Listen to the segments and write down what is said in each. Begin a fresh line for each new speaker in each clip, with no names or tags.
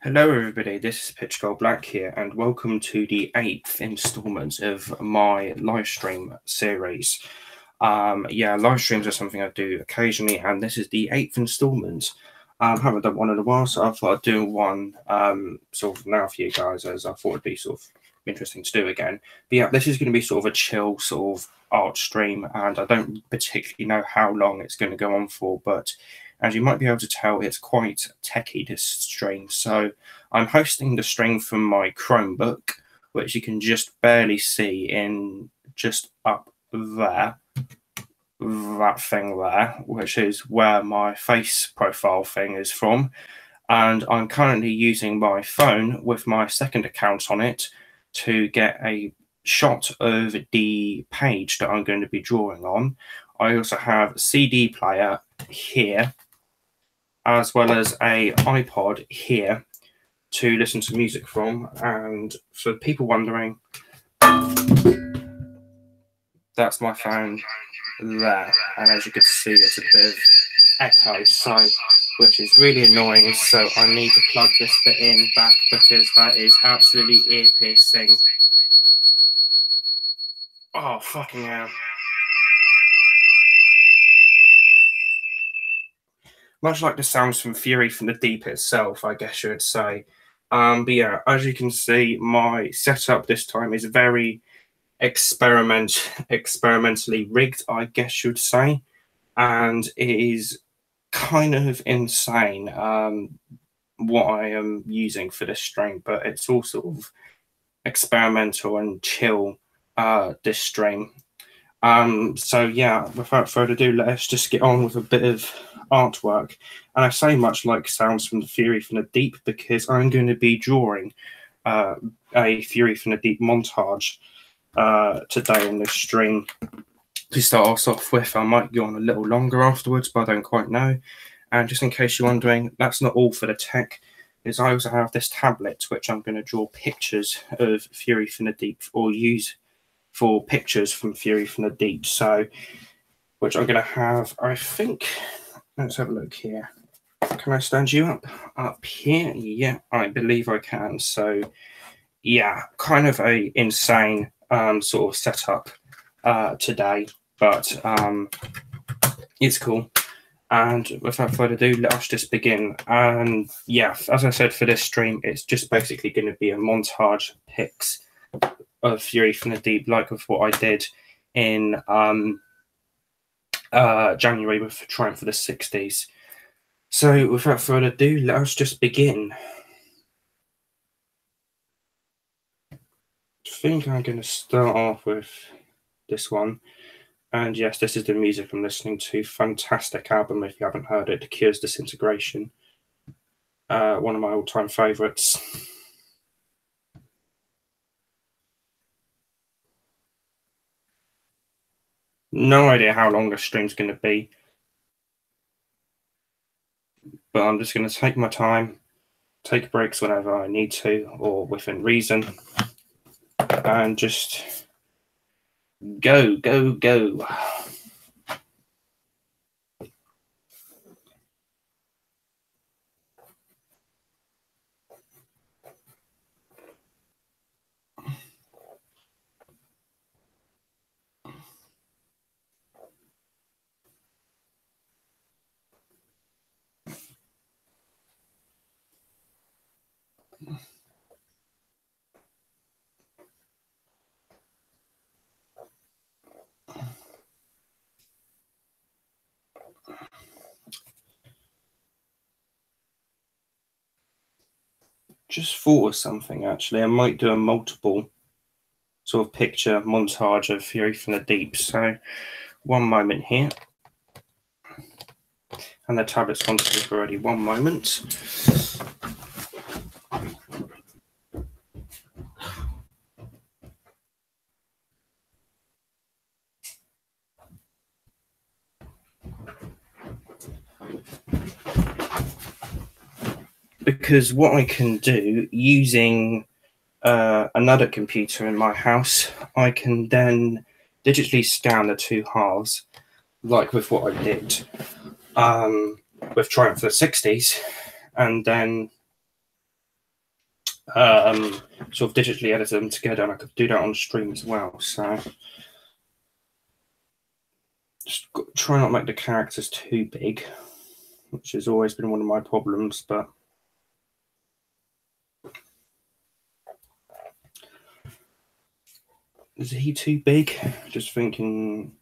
Hello everybody, this is PitchSkullBlack here and welcome to the 8th installment of my live stream series. Live streams are something I do occasionally and this is the 8th installment. I haven't done one in a while, so I thought I'd do one sort of now for you guys, as I thought it'd be sort of interesting to do again. But yeah, this is going to be sort of a chill sort of art stream, and I don't particularly know how long it's going to go on for, but as you might be able to tell, it's quite techy, this stream. So I'm hosting the stream from my Chromebook, which you can just barely see in just up there, that thing there, which is where my face profile thing is from. And I'm currently using my phone with my second account on it to get a shot of the page that I'm going to be drawing on. I also have a CD player here, as well as a iPod here to listen to music from. And for people wondering, that's my phone there. And as you can see, it's a bit of echo, which is really annoying. So I need to plug this bit in back because that is absolutely ear piercing. Oh, fucking hell. Much like the sounds from Fury from the Deep itself, I guess you would say. But yeah, as you can see, my setup this time is very experimentally rigged, I guess you'd say. And it is kind of insane what I am using for this stream, but it's all sort of experimental and chill, this stream. So yeah, without further ado, let's just get on with a bit of artwork. And I say much like sounds from the Fury from the Deep because I'm going to be drawing a Fury from the Deep montage today in this stream. To start us off with, I might go on a little longer afterwards, but I don't quite know. And just in case you're wondering, that's not all for the tech, is I also have this tablet which I'm going to draw pictures of Fury from the Deep, or use for pictures from Fury from the Deep. So, which I'm going to have, I think, let's have a look here. Can I stand you up here? Yeah, I believe I can. So, yeah, kind of a insane sort of setup today, but it's cool. And without further ado, let us just begin. And yeah, as I said, for this stream, it's just basically going to be a montage pics of Fury from the Deep, like with what I did in January with Triumph for the 60s. So without further ado, let us just begin. I think I'm going to start off with this one. And yes, this is the music I'm listening to. Fantastic album if you haven't heard it. The Cure's Disintegration. One of my all-time favourites. No idea how long the stream's going to be. But I'm just going to take my time, take breaks whenever I need to, or within reason. And just go, go, go. Just thought of something, actually. I might do a multiple sort of picture montage of Fury from the Deep. So one moment here. And the tablet's gone to sleep already. One moment. Because what I can do using another computer in my house, I can then digitally scan the two halves, like with what I did with Triumph for the 60s, and then sort of digitally edit them together, and I could do that on stream as well. So just try not to make the characters too big, which has always been one of my problems, but is he too big? Just thinking,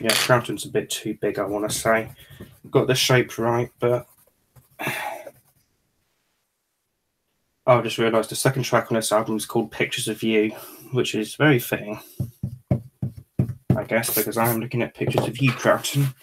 yeah, Troughton's a bit too big, I want to say. Got the shape right, but I just realised the second track on this album is called Pictures of You, which is very fitting, I guess, because I am looking at pictures of you, Troughton.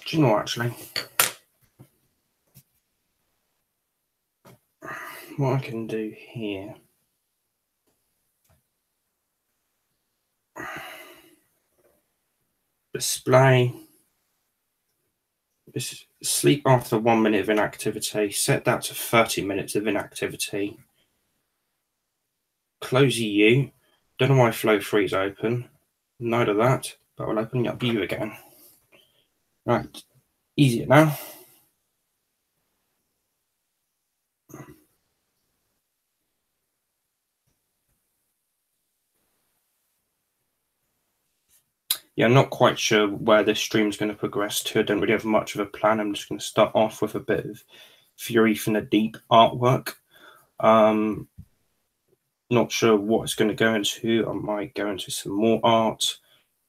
Do you know what, actually? What I can do here. Display. This sleep after 1 minute of inactivity. Set that to 30 minutes of inactivity. Close you. Don't know why Flow 3 is open. Neither that, but we'll open up you again. Right. Easier now. Yeah, I'm not quite sure where this stream's going to progress to. I don't really have much of a plan. I'm just going to start off with a bit of Fury from the Deep artwork. Not sure what it's going to go into. I might go into some more art.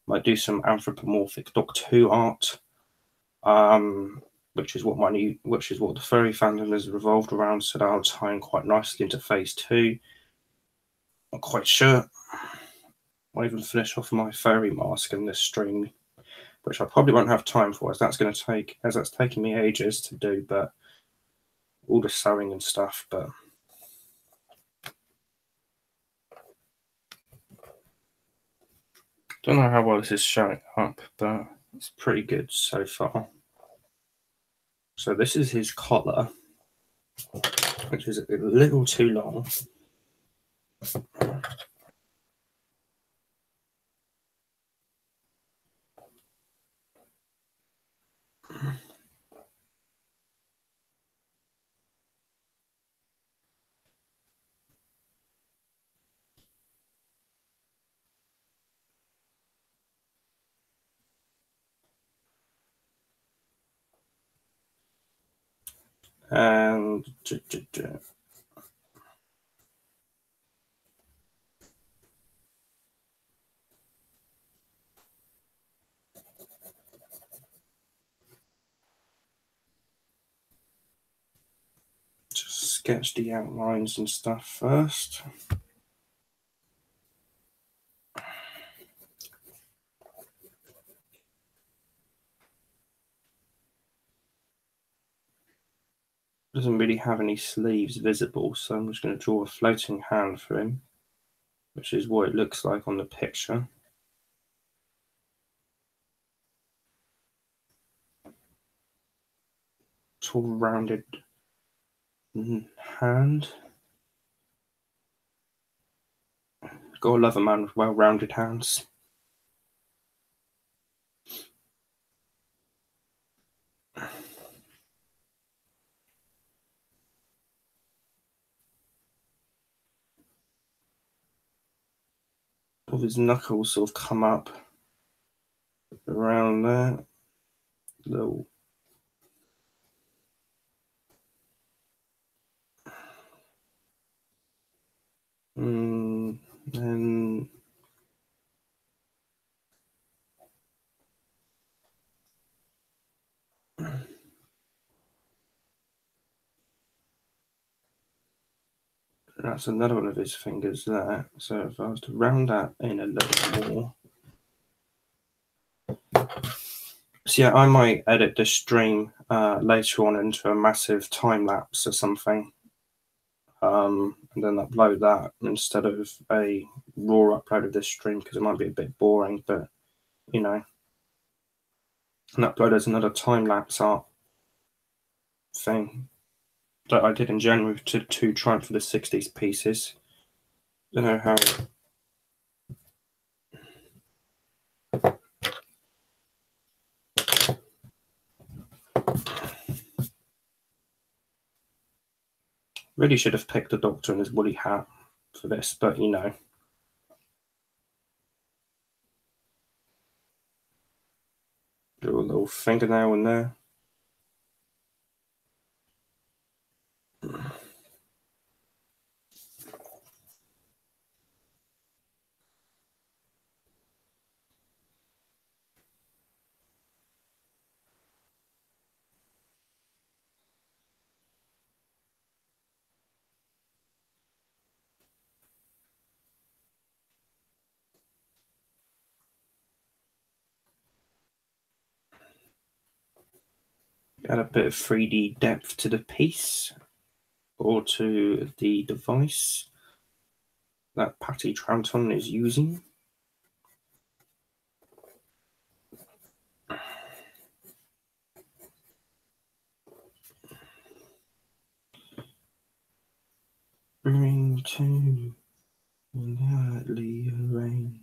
Might do some anthropomorphic Doctor Who art, which is what the furry fandom has revolved around. So that'll tie in quite nicely into phase 2. Not quite sure. I'll even finish off my furry mask in this stream, which I probably won't have time for, as that's taking me ages to do, but all the sewing and stuff. But don't know how well this is showing up, but it's pretty good so far. So this is his collar, which is a little too long. And just sketch the outlines and stuff first. Doesn't really have any sleeves visible, so I'm just going to draw a floating hand for him, which is what it looks like on the picture. Tall, rounded hand. Gotta love a man with well-rounded hands. All his knuckles sort of come up around there. Little. And that's another one of his fingers there. So if I was to round that in a little more. So yeah, I might edit this stream later on into a massive time lapse or something. And then upload that instead of a raw upload of this stream, because it might be a bit boring, but you know. And upload as another time lapse art thing. that I did in January to try for the 60s pieces. Don't know how. Really should have picked the Doctor in his woolly hat for this, but you know. Do a little fingernail in there. Add a bit of 3D depth to the piece or to the device that Patty Troughton is using. Ring to rain.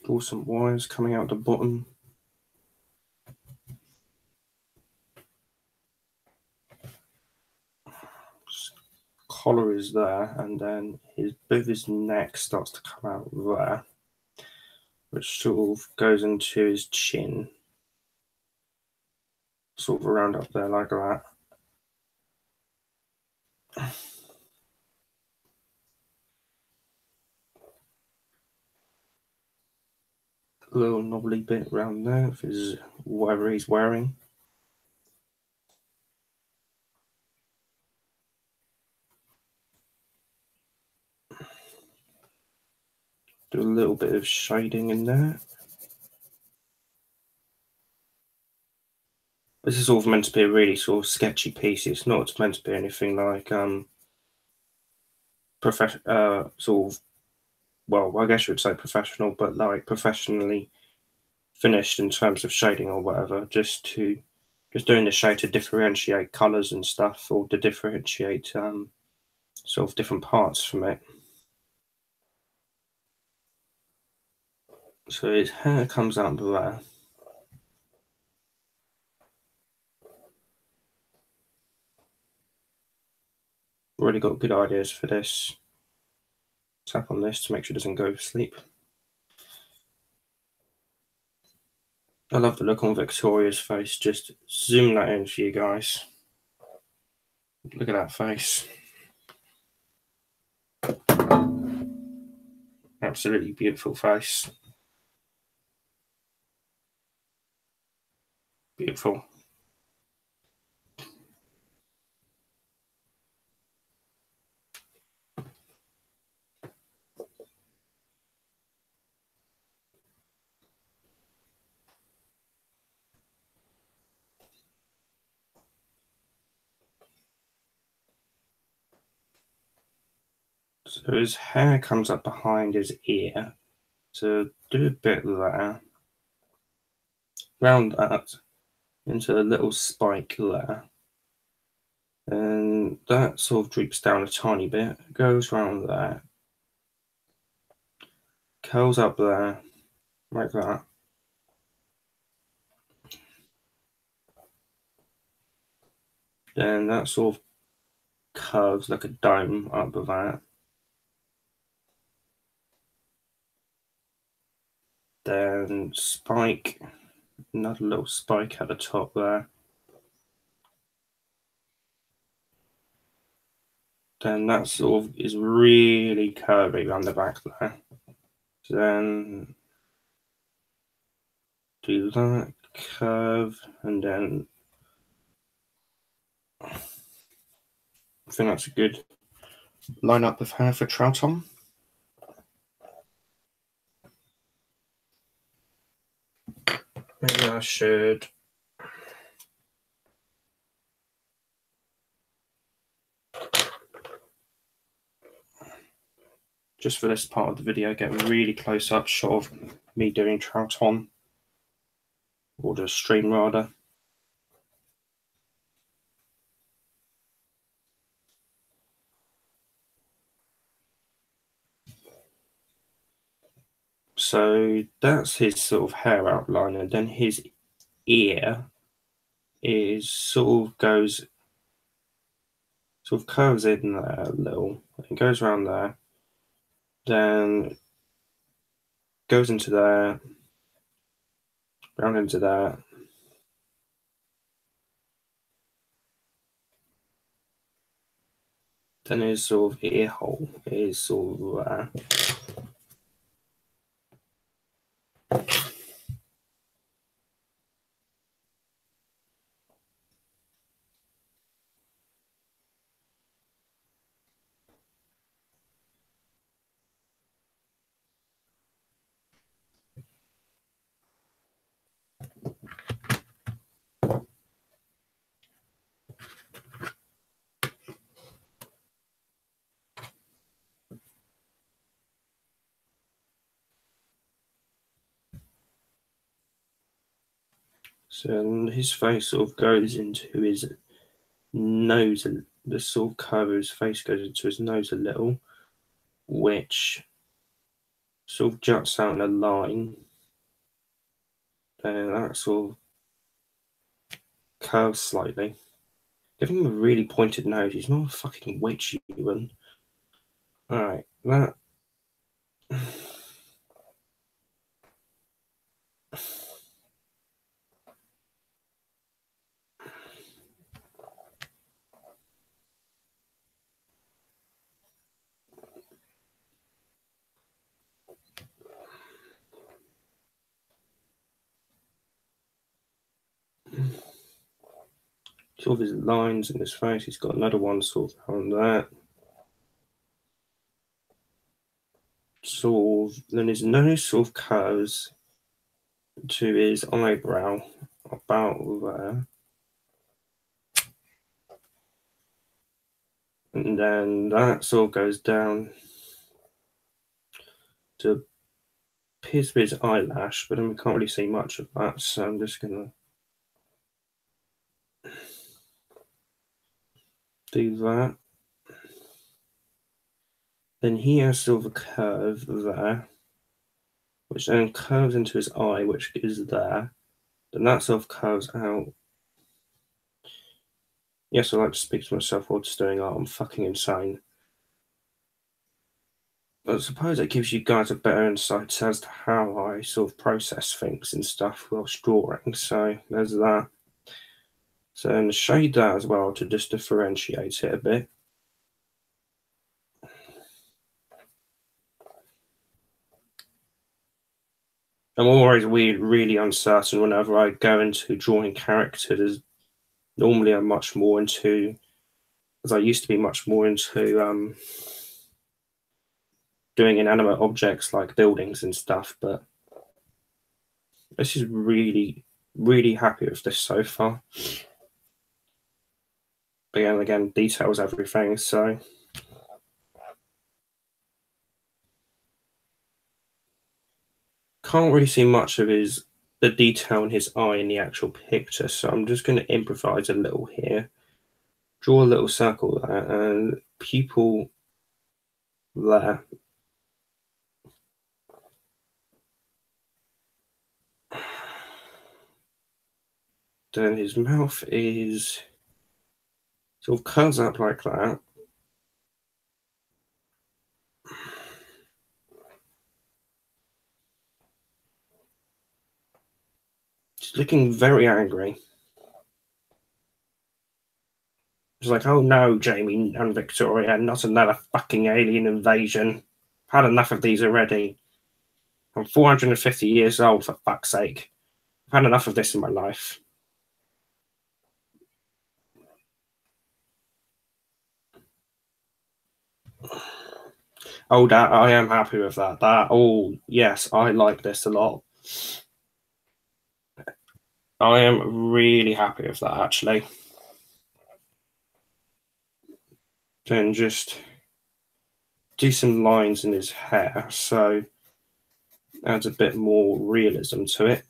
Draw some wires coming out the bottom. Collar is there, and then both of his neck starts to come out there, which sort of goes into his chin, sort of around up there like that. A little knobbly bit around there of his whatever he's wearing. Do a little bit of shading in there. This is sort of meant to be a really sort of sketchy piece. It's not meant to be anything like sort of, well, I guess you would say professional, but like professionally finished in terms of shading or whatever. Just doing the shade to differentiate colours and stuff, or to differentiate sort of different parts from it. So his hair comes out there. Really got good ideas for this. Tap on this to make sure it doesn't go to sleep. I love the look on Victoria's face. Just zoom that in for you guys. Look at that face. Absolutely beautiful face. Beautiful. So his hair comes up behind his ear. So do a bit there. Round that into a little spike there. And that sort of droops down a tiny bit, goes round there, curls up there, like that. Then that sort of curves like a dome up of that. Then spike, another little spike at the top there. Then that sort of is really curvy around the back there. Then do that curve, and then I think that's a good line up of hair for Troughton. Maybe I should just for this part of the video get a really close up shot of me doing Troughton, or the stream rather. So that's his sort of hair outline, and then his ear is sort of curves in there a little. It goes around there, then goes into there, round into there. Then his sort of ear hole is sort of there. So his face sort of goes into his nose, and the sort of curve of his face goes into his nose a little, which sort of juts out in a line. Then that sort of curves slightly. Give him a really pointed nose. He's not a fucking witch, even. Alright, that. Sort of his lines in his face. He's got another one sort of on that. Sort of, then his nose sort of curves to his eyebrow about there. And then that sort of goes down to pierce his eyelash, but then we can't really see much of that, so I'm just gonna do that. Then he has sort of a curve there, which then curves into his eye, which is there. Then that sort of curves out. Yes, I like to speak to myself while just doing art. I'm fucking insane. I suppose it gives you guys a better insight as to how I sort of process things and stuff whilst drawing. So there's that. So I'm going to shade that as well to just differentiate it a bit. I'm always really uncertain whenever I go into drawing characters. Normally I'm much more into, as I used to be much more into doing inanimate objects like buildings and stuff, but this is really happy with this so far. But again, details everything, so can't really see much of the detail in his eye in the actual picture, so I'm just going to improvise a little here. Draw a little circle there and pupil there. Then his mouth is sort of curls up like that. He's looking very angry. It's like, oh no, Jamie and Victoria, not another fucking alien invasion. I've had enough of these already. I'm 450 years old, for fuck's sake. I've had enough of this in my life. Oh, that I am happy with that. Oh, yes, I like this a lot. I am really happy with that, actually. Then just do some lines in his hair, so adds a bit more realism to it.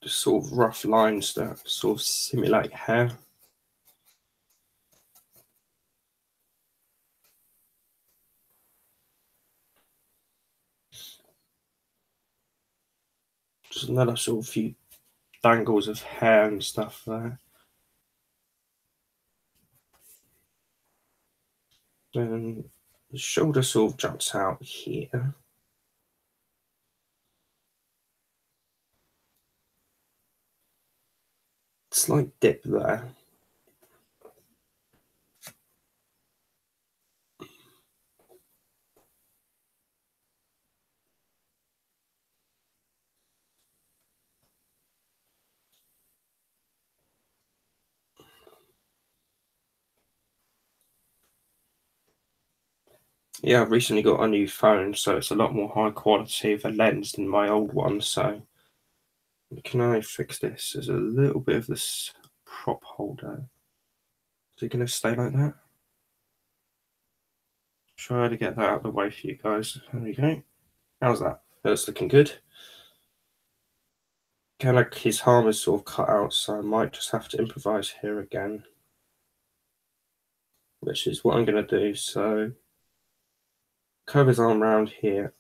just sort of rough lines that sort of simulate hair. Just another sort of few dangles of hair and stuff there. Then the shoulder sort of juts out here. Slight dip there. Yeah, I've recently got a new phone, so it's a lot more high quality of a lens than my old one. So can I fix this? There's a little bit of this prop holder. Is it going to stay like that? Try to get that out of the way for you guys. There we go. How's that? That's looking good. Kind of like his arm is sort of cut out, so I might just have to improvise here again, which is what I'm going to do. So curve his arm around here.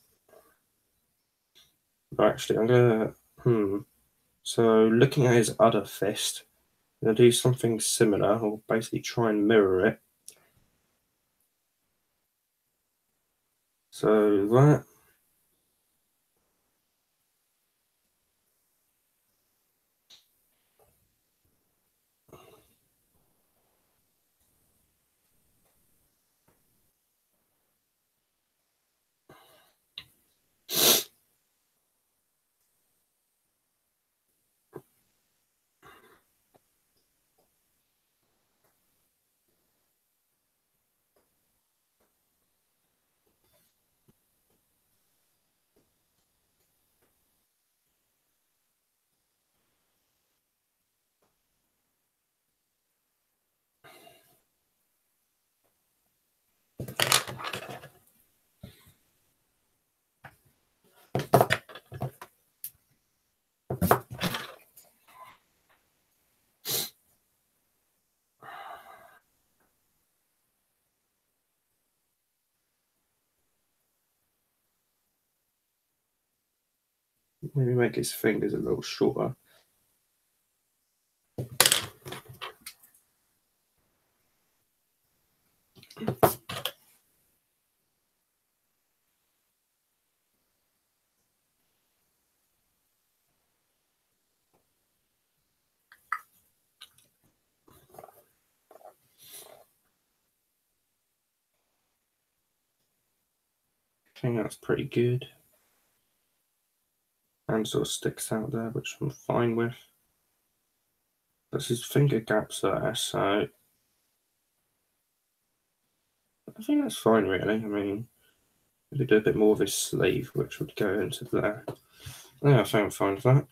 But actually, I'm going to, So looking at his other fist, I'm going to do something similar, or basically try and mirror it. So that. Maybe make his fingers a little shorter. I think that's pretty good. And sort of sticks out there, which I'm fine with. That's his finger gaps there, so I think that's fine really. I mean, we could do a bit more of his sleeve, which would go into there. Yeah, I think I'm fine with that.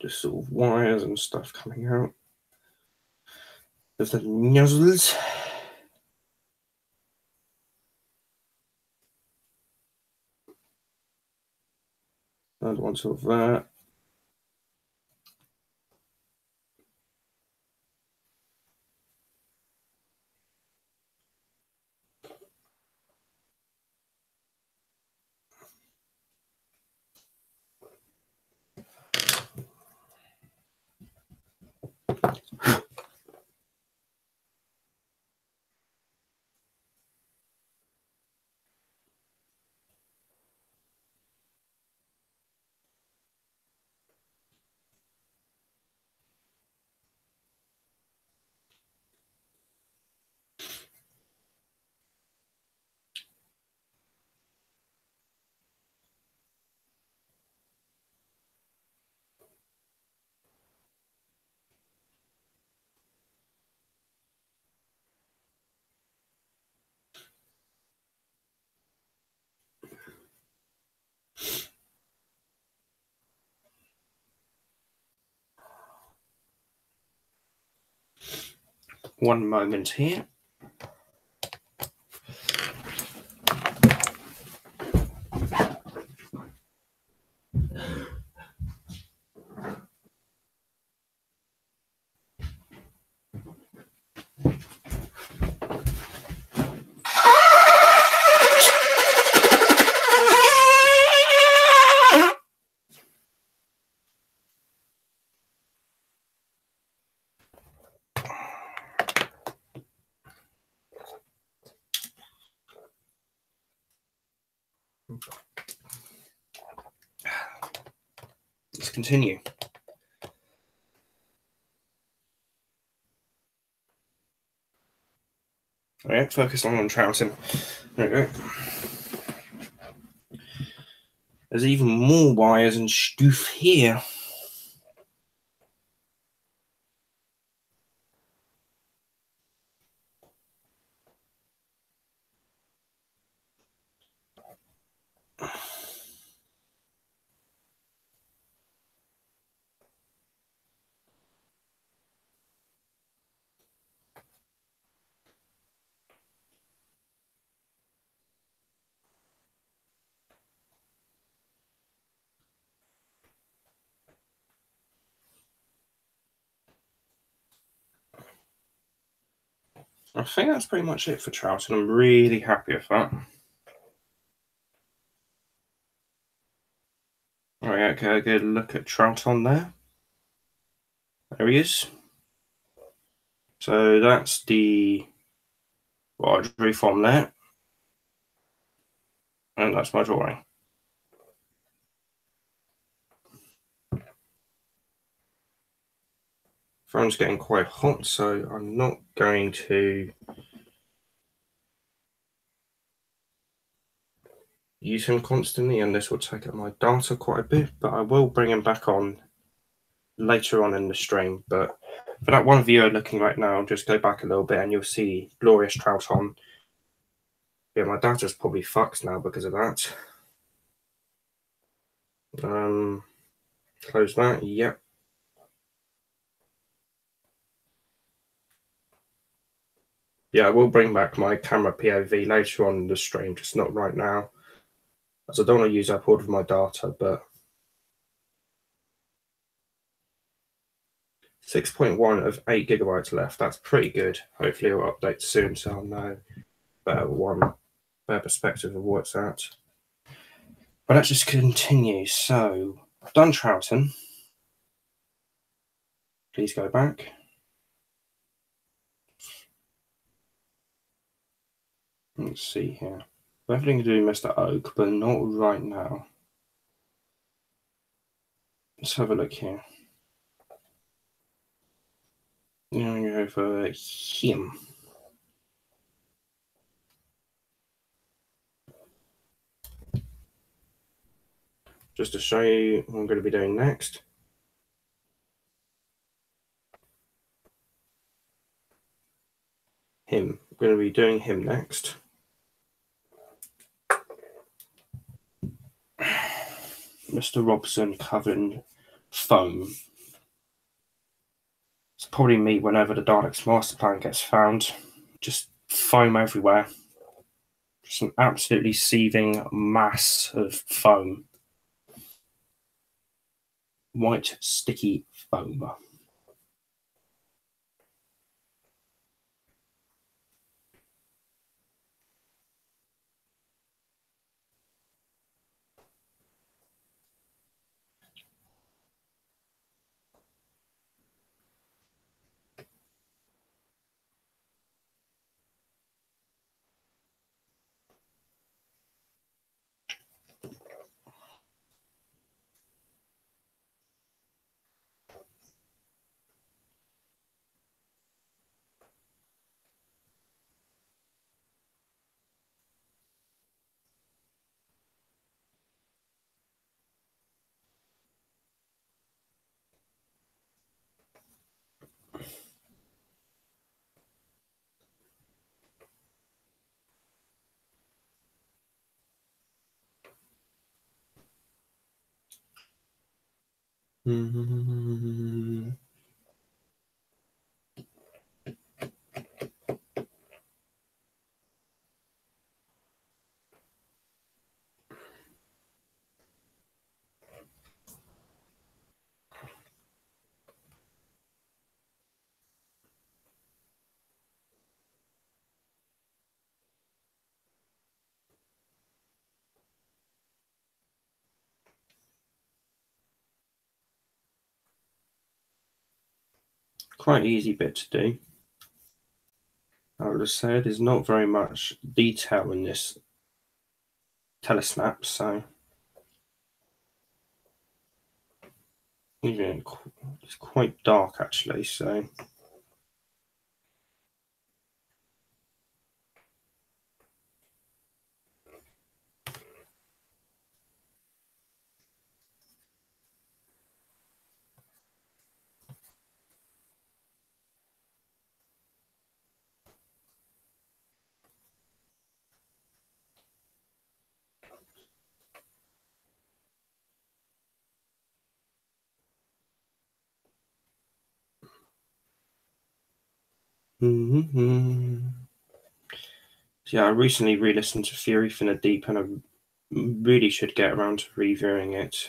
Just sort of wires and stuff coming out of the nozzles. Another one sort of that. One moment here. Let's continue. All right, focus on trouting. There we go. There's even more wires and stuff here. I think that's pretty much it for trout, and I'm really happy with that. All right, okay, good look at trout on there. There he is. So that's what I drew from there, and that's my drawing. Phone's getting quite hot, so I'm not going to use him constantly, and this will take up my data quite a bit, but I will bring him back on later on in the stream. But for that one viewer looking right now, just go back a little bit and you'll see glorious trout on. Yeah, my data's probably fucked now because of that. Close that, yep. Yeah, I will bring back my camera POV later on in the stream, just not right now, as I don't want to use up all of my data, but 6.1 of 8 gigabytes left. That's pretty good. Hopefully it'll update soon, so I'll know better perspective of what's at. But let's just continue. So I've done Troughton. Please go back. Let's see here. We're having to do Mr. Oak, but not right now. Let's have a look here. I'm going to go for him. Just to show you what I'm going to be doing next. Him. I'm going to be doing him next. Mr. Robson covered in foam. It's probably me whenever the Daleks master plan gets found. Just foam everywhere. Just an absolutely seething mass of foam. White, sticky foam. quite easy bit to do. I would have said there's not very much detail in this telesnap, so even it's quite dark actually, so yeah, I recently re-listened to Fury from the Deep, and I really should get around to reviewing it.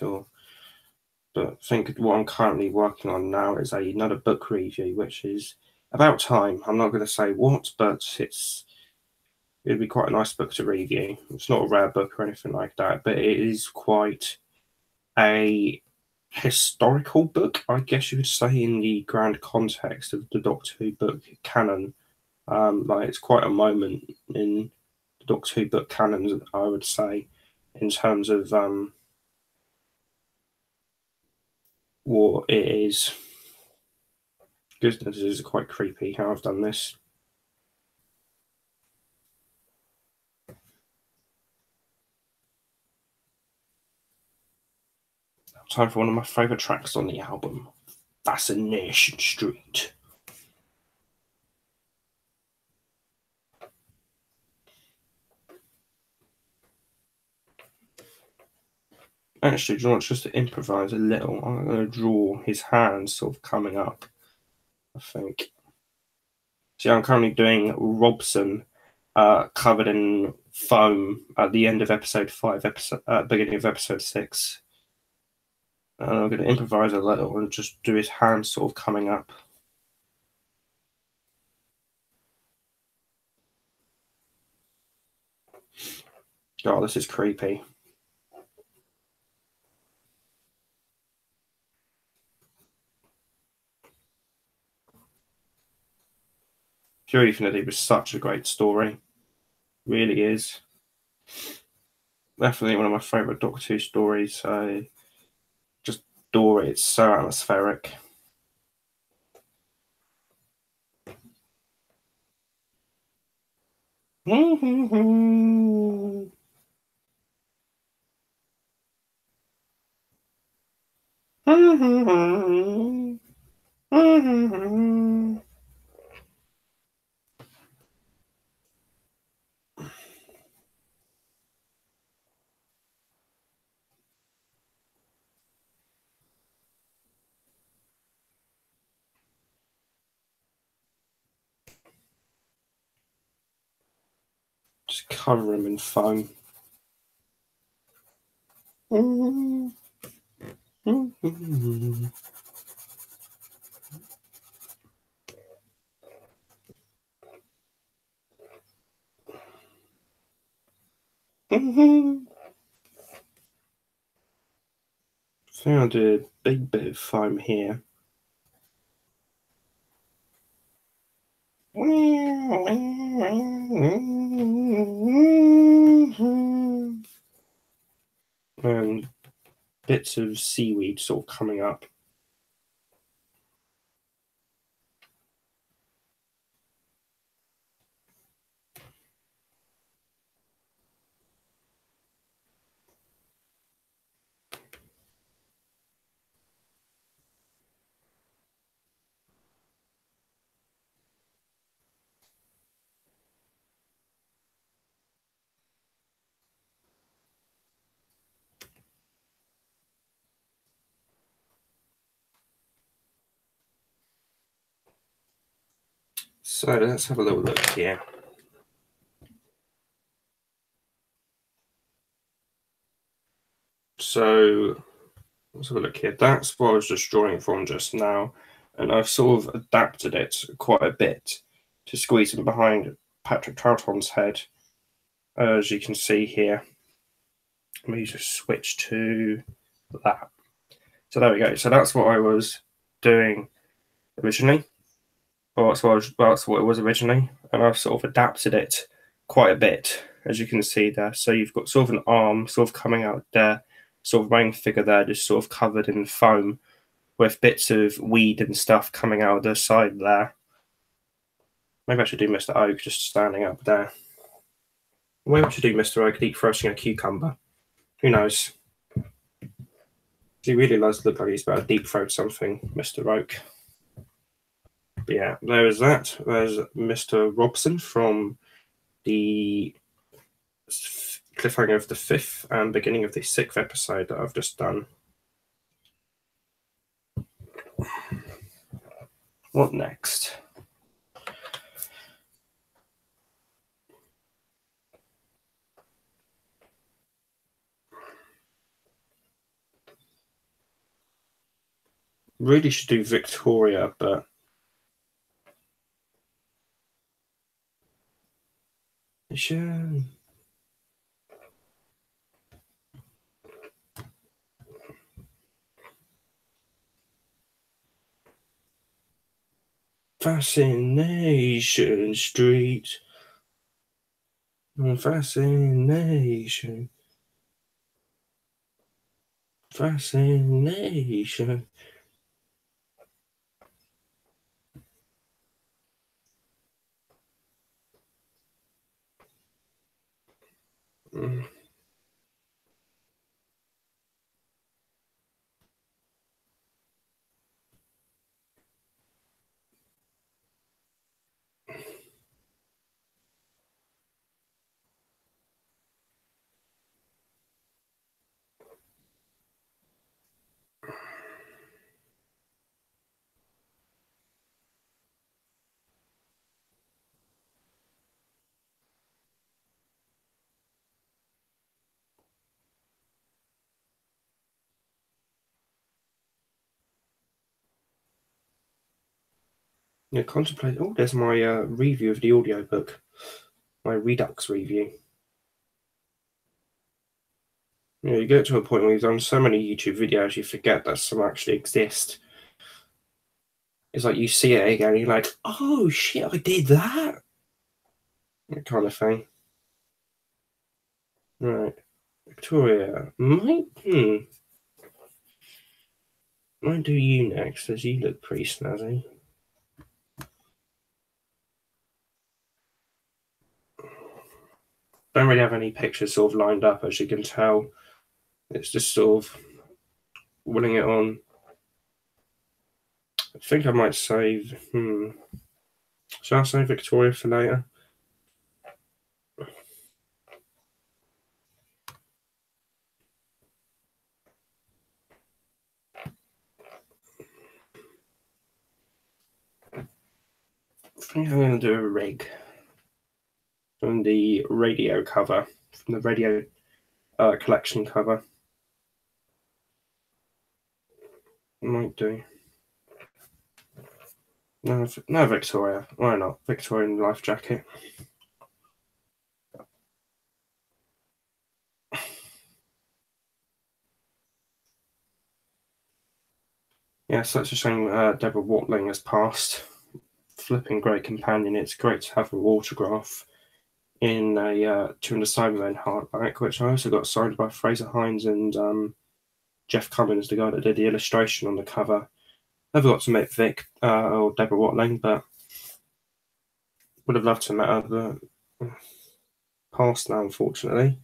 But I think what I'm currently working on now is another book review, which is about time. I'm not going to say what, but it'd be quite a nice book to review. It's not a rare book or anything like that, but it is quite a historical book, I guess you could say, in the grand context of the Doctor Who book canon. Like, it's quite a moment in the Doctor Who book canon, I would say, in terms of what it is. Goodness, this is quite creepy how I've done this. Time for one of my favourite tracks on the album, Fascination Street. Actually, do you want just to improvise a little? I'm going to draw his hands sort of coming up, I think. See, I'm currently doing Robson covered in foam at the end of episode 5, beginning of episode 6. And I'm going to improvise a little and just do his hands sort of coming up. Oh, this is creepy. Fury Infinity was such a great story. Really is. Definitely one of my favourite Doctor Who stories. I just adore it. It's so atmospheric. Just cover him in foam. So I'll do a big bit of foam here. And bits of seaweed sort of coming up. So let's have a little look here. So let's have a look here. That's what I was just drawing from just now. And I've sort of adapted it quite a bit to squeeze in behind Patrick Troughton's head, as you can see here. Let me just switch to that. So there we go. So that's what I was doing originally. Well, that's what it was originally, and I've sort of adapted it quite a bit, as you can see there. So you've got sort of an arm sort of coming out there, sort of main figure there, just sort of covered in foam, with bits of weed and stuff coming out of the side there. Maybe I should do Mr. Oak just standing up there. Maybe I should do Mr. Oak deep roasting a cucumber. Who knows? He really does look like he's about to deep throat something, Mr. Oak. But yeah, there is that. There's Mr. Robson from the cliffhanger of the 5th and beginning of the 6th episode that I've just done. What next? Really should do Victoria, but sure. Fascination Street. Fascination. Fascination. Yeah, contemplate. Oh, there's my review of the audiobook. My Redux review. You know, you get to a point where you've done so many YouTube videos, you forget that some actually exist. It's like you see it again, and you're like, oh shit, I did that? That kind of thing. Right. Victoria, might do you next, as you look pretty snazzy. Don't really have any pictures sort of lined up, as you can tell. It's just sort of willing it on. I think I might save. Shall I save Victoria for later? I think I'm going to do a rig from the radio cover, from the radio collection cover. Might do. No, Victoria. Why not? Victorian life jacket. Yeah, such a shame Deborah Watling has passed. Flipping great companion. It's great to have her autograph in a 200 Cybermen hardback, which I also got signed by Fraser Hines and Jeff Cummins, the guy that did the illustration on the cover. Never got to meet Vic or Deborah Watling, but would have loved to meet her, but passed now, unfortunately.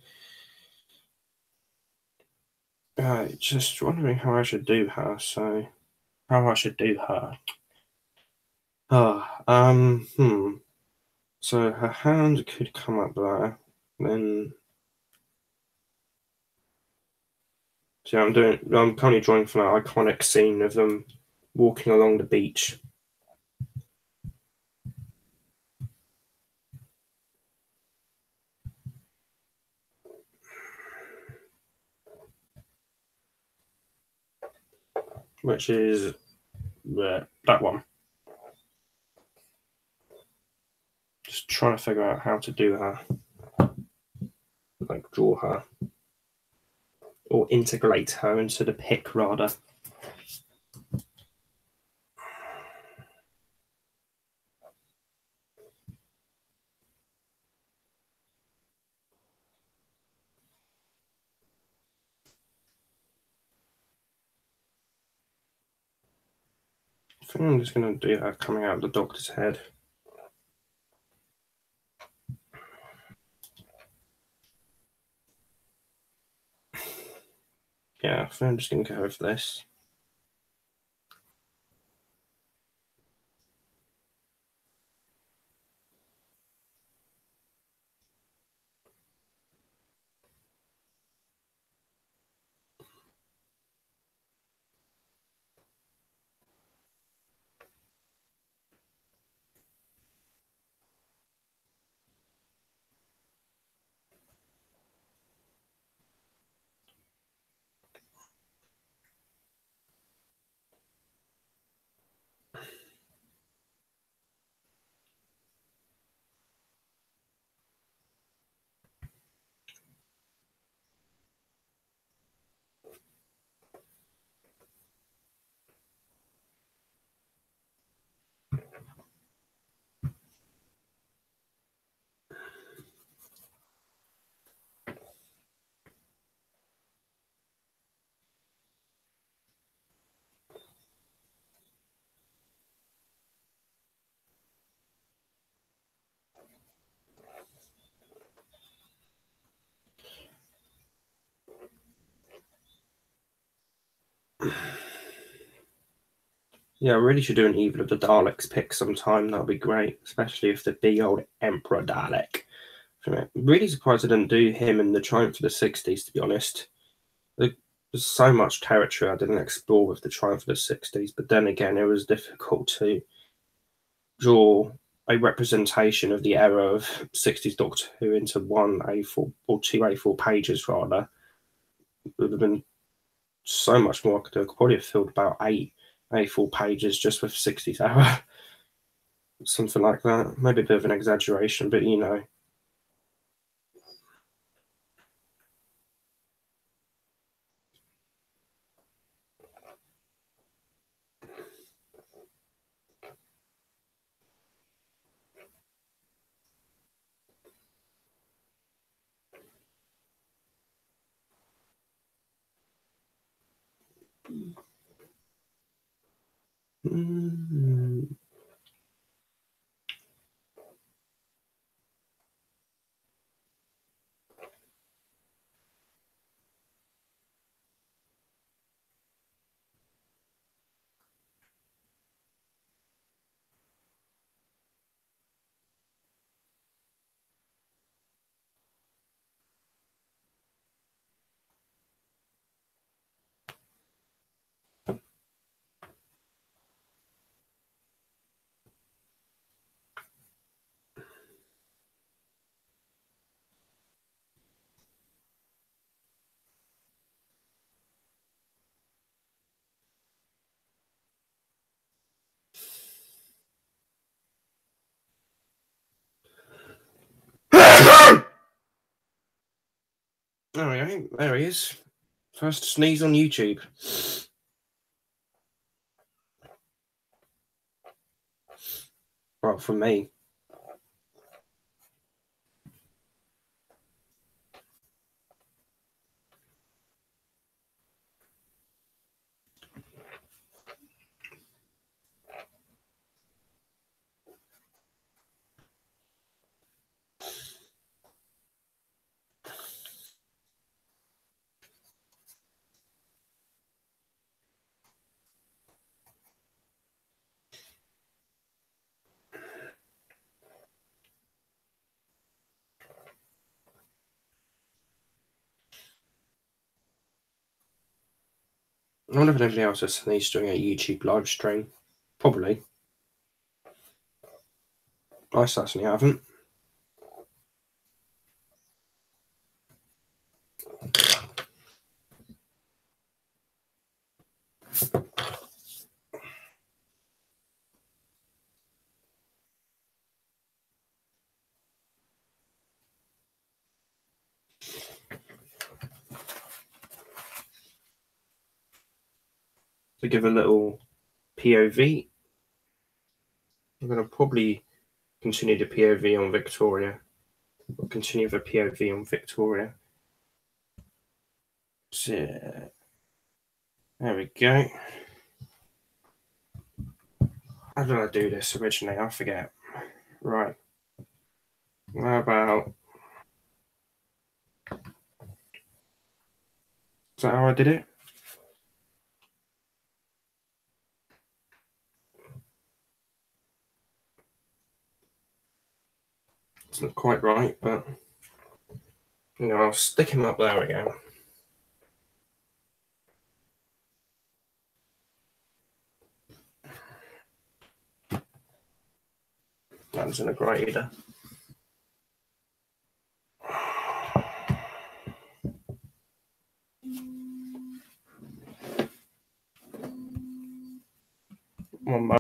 Just wondering how I should do her. So, how I should do her. So her hand could come up there. Then, so I'm currently drawing for that iconic scene of them walking along the beach. Which is that one. Just trying to figure out how to do her. Like draw her. Or integrate her into the pic, rather. I think I'm just going to do that coming out of the doctor's head. Yeah, I think I'm just going to go with this. Yeah, I really should do an Evil of the Daleks pick sometime. That'd be great, especially if the big old Emperor Dalek. I'm really surprised I didn't do him in the Triumph of the 60s, to be honest. There's so much territory I didn't explore with the Triumph of the 60s, but then again, it was difficult to draw a representation of the era of 60s Doctor Who into one A4 or two A4 pages, rather. It would have been so much more I could do. I could probably have filled about 8 A4 pages just with 60s era. Something like that. Maybe a bit of an exaggeration, but you know. There we go. There he is. First sneeze on YouTube. Well, from me. I wonder if anybody else has sneezed during a YouTube live stream. Probably. I certainly haven't. To give a little POV, I'm going to probably continue the POV on Victoria. We'll continue the POV on Victoria. So, there we go. How did I do this originally? I forget. Right. How about... Is that how I did it? It's not quite right, but you know, I'll stick him up. There we go. That wasn't a great either. One more.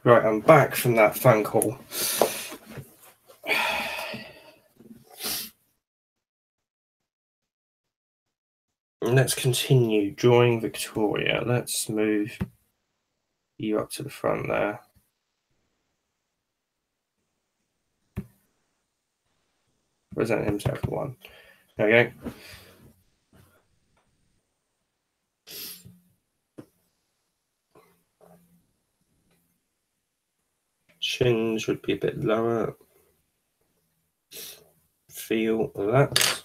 Right, I'm back from that phone call. Let's continue drawing Victoria. Let's move you up to the front there. Present himself for one. There we go. Chin should be a bit lower. Feel that.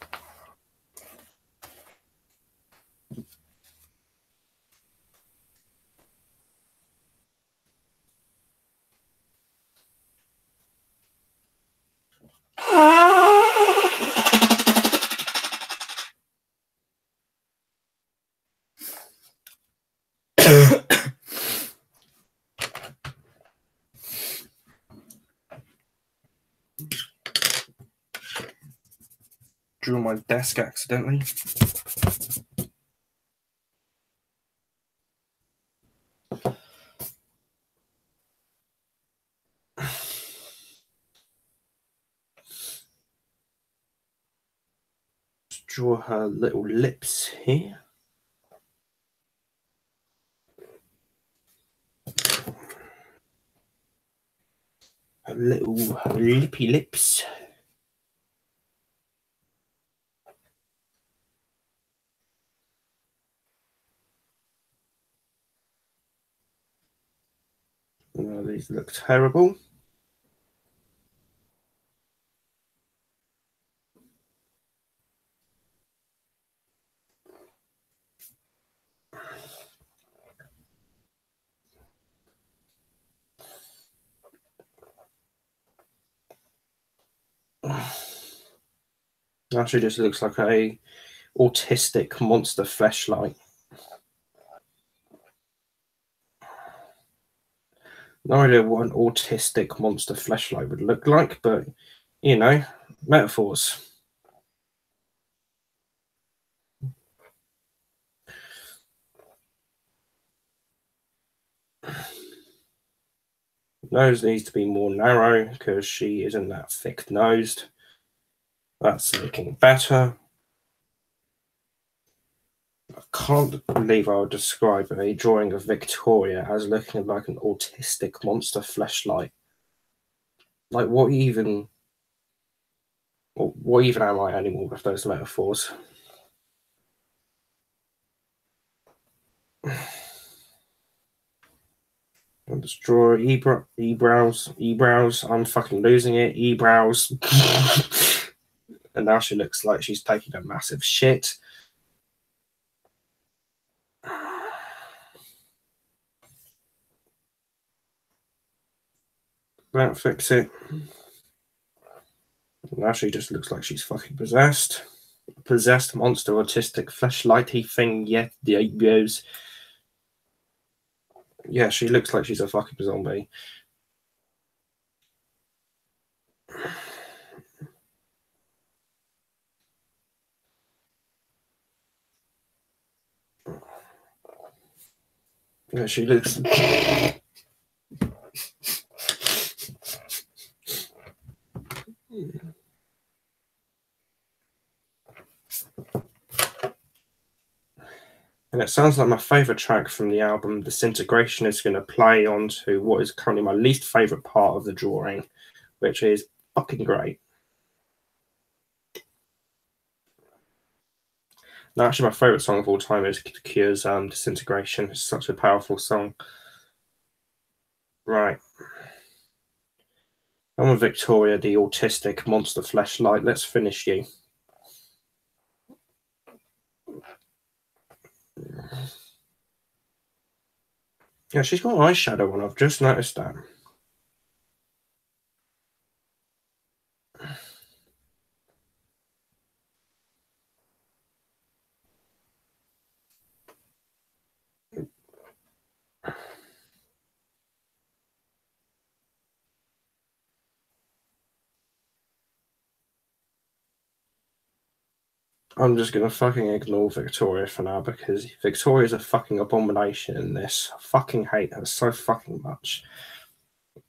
Drew my desk accidentally. Draw her little lips here. Her little lippy lips. Oh, these look terrible. Actually, just looks like a autistic monster fleshlight. No idea what an autistic monster fleshlight would look like, but you know, metaphors. Nose needs to be more narrow because she isn't that thick-nosed. That's looking better. I can't believe I would describe a drawing of Victoria as looking like an autistic monster fleshlight. Like, what even am I anymore with those metaphors? I'll just draw eyebrows. I'm fucking losing it. Eyebrows. And now she looks like she's taking a massive shit. That fix it. Now she just looks like she's fucking possessed. Possessed monster, autistic, fleshlighty thing, yet the eyebrows. Yeah, she looks like she's a fucking zombie. Yeah, she looks. And it sounds like my favourite track from the album, Disintegration, is going to play onto what is currently my least favourite part of the drawing, which is fucking great. Now, actually, my favourite song of all time is The Cure's Disintegration. It's such a powerful song. Right. I'm with Victoria, the autistic monster fleshlight. Let's finish you. Yeah, she's got eyeshadow on. I've just noticed that. I'm just gonna fucking ignore Victoria for now because Victoria's a fucking abomination in this. I fucking hate her so fucking much. I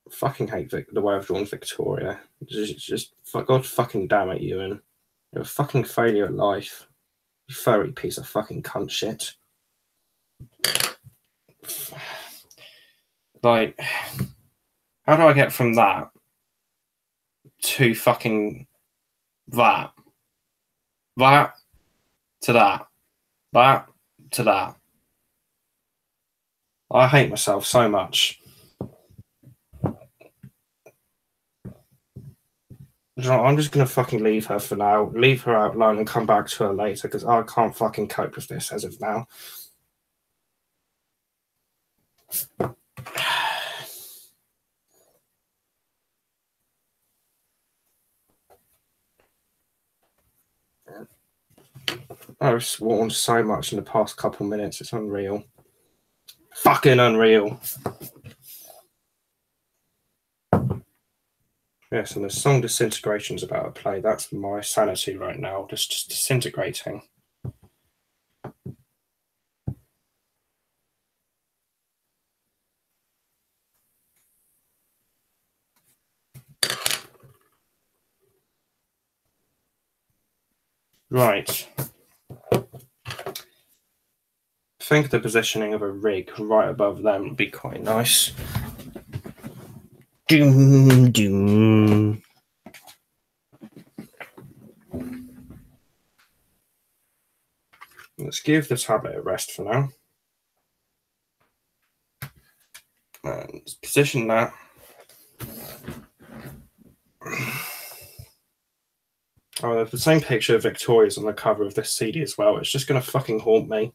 fucking hate the way I've drawn Victoria. Just God fucking damn it, Ewan. You're a fucking failure at life. You furry piece of fucking cunt shit. Like, how do I get from that to fucking that to that to that? I hate myself so much. I'm just gonna fucking leave her for now. Leave her out alone and come back to her later because I can't fucking cope with this as of now. I've sworn so much in the past couple minutes. It's unreal. Fucking unreal. Yes, and the song Disintegration is about to play. That's my sanity right now. Just disintegrating. Right. I think the positioning of a rig right above them would be quite nice. Doom, doom. Let's give the tablet a rest for now. And position that. Oh, there's the same picture of Victoria's on the cover of this CD as well. It's just going to fucking haunt me.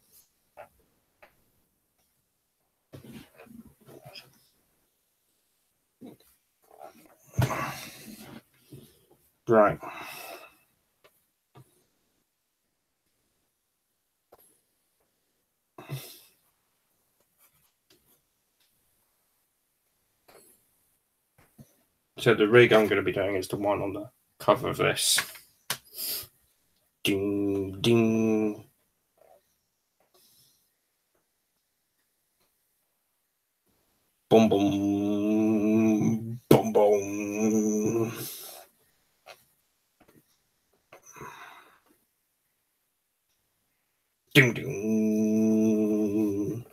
Right. So the rig I'm going to be doing is the one on the cover of this. Ding, ding. Boom, boom, boom, boom. Ding, ding.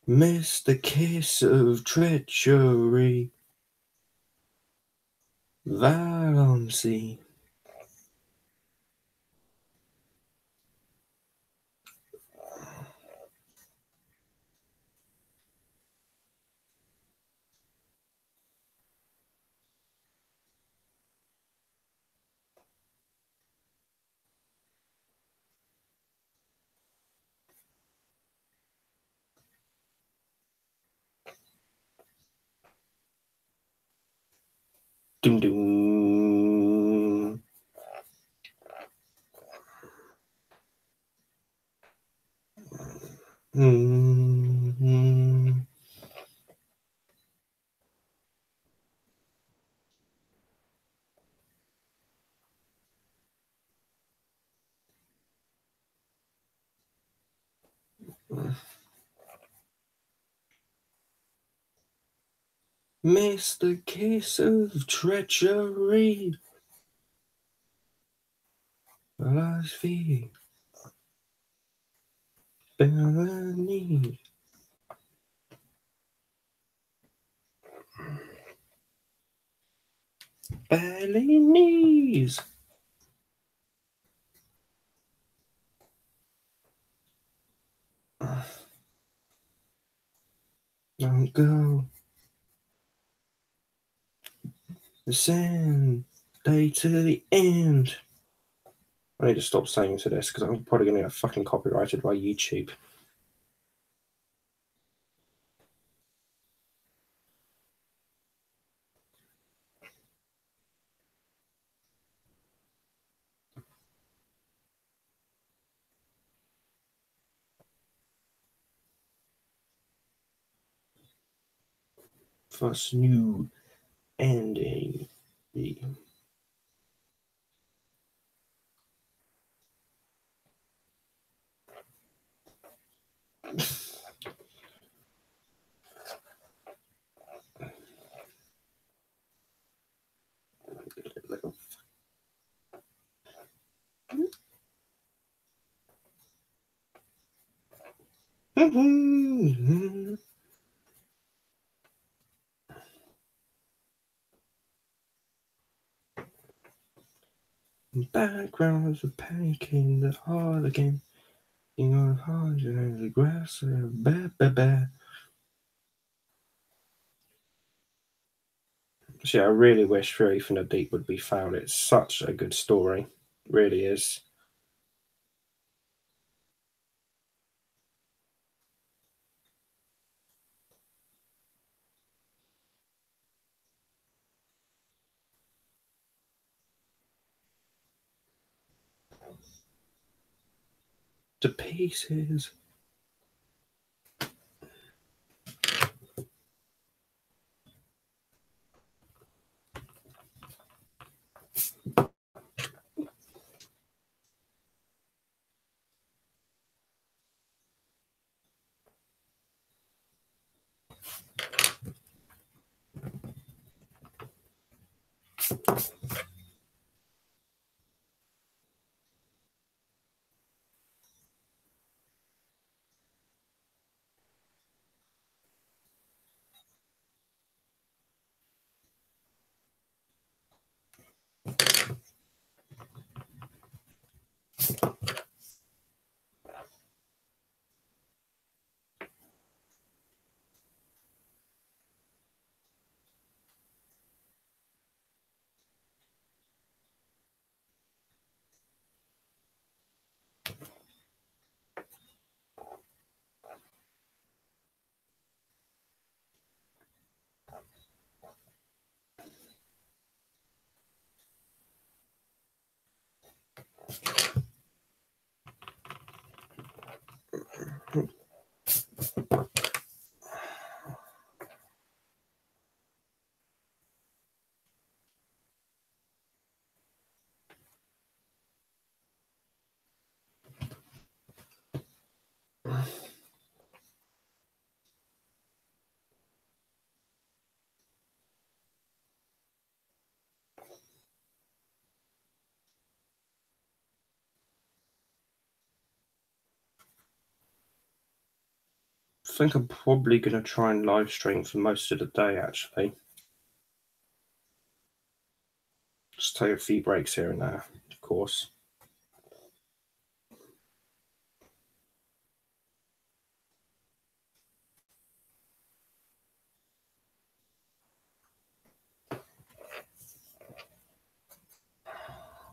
Missed the kiss of treachery, Valency. Ding, ding. Mm-hmm. Missed the kiss of treachery, philosophy, Bellany. Belly knees. Don't go. Send day to the end. I need to stop saying to this because I'm probably going to get fucking copyrighted by YouTube. First new ending. Backgrounds of panic in the heart again. You know, hard and the grass, ba. So yeah, I really wish Fury from the Deep would be found. It's such a good story. It really is. To pieces. I think I'm probably going to try and live stream for most of the day, actually. Just take a few breaks here and there, of course.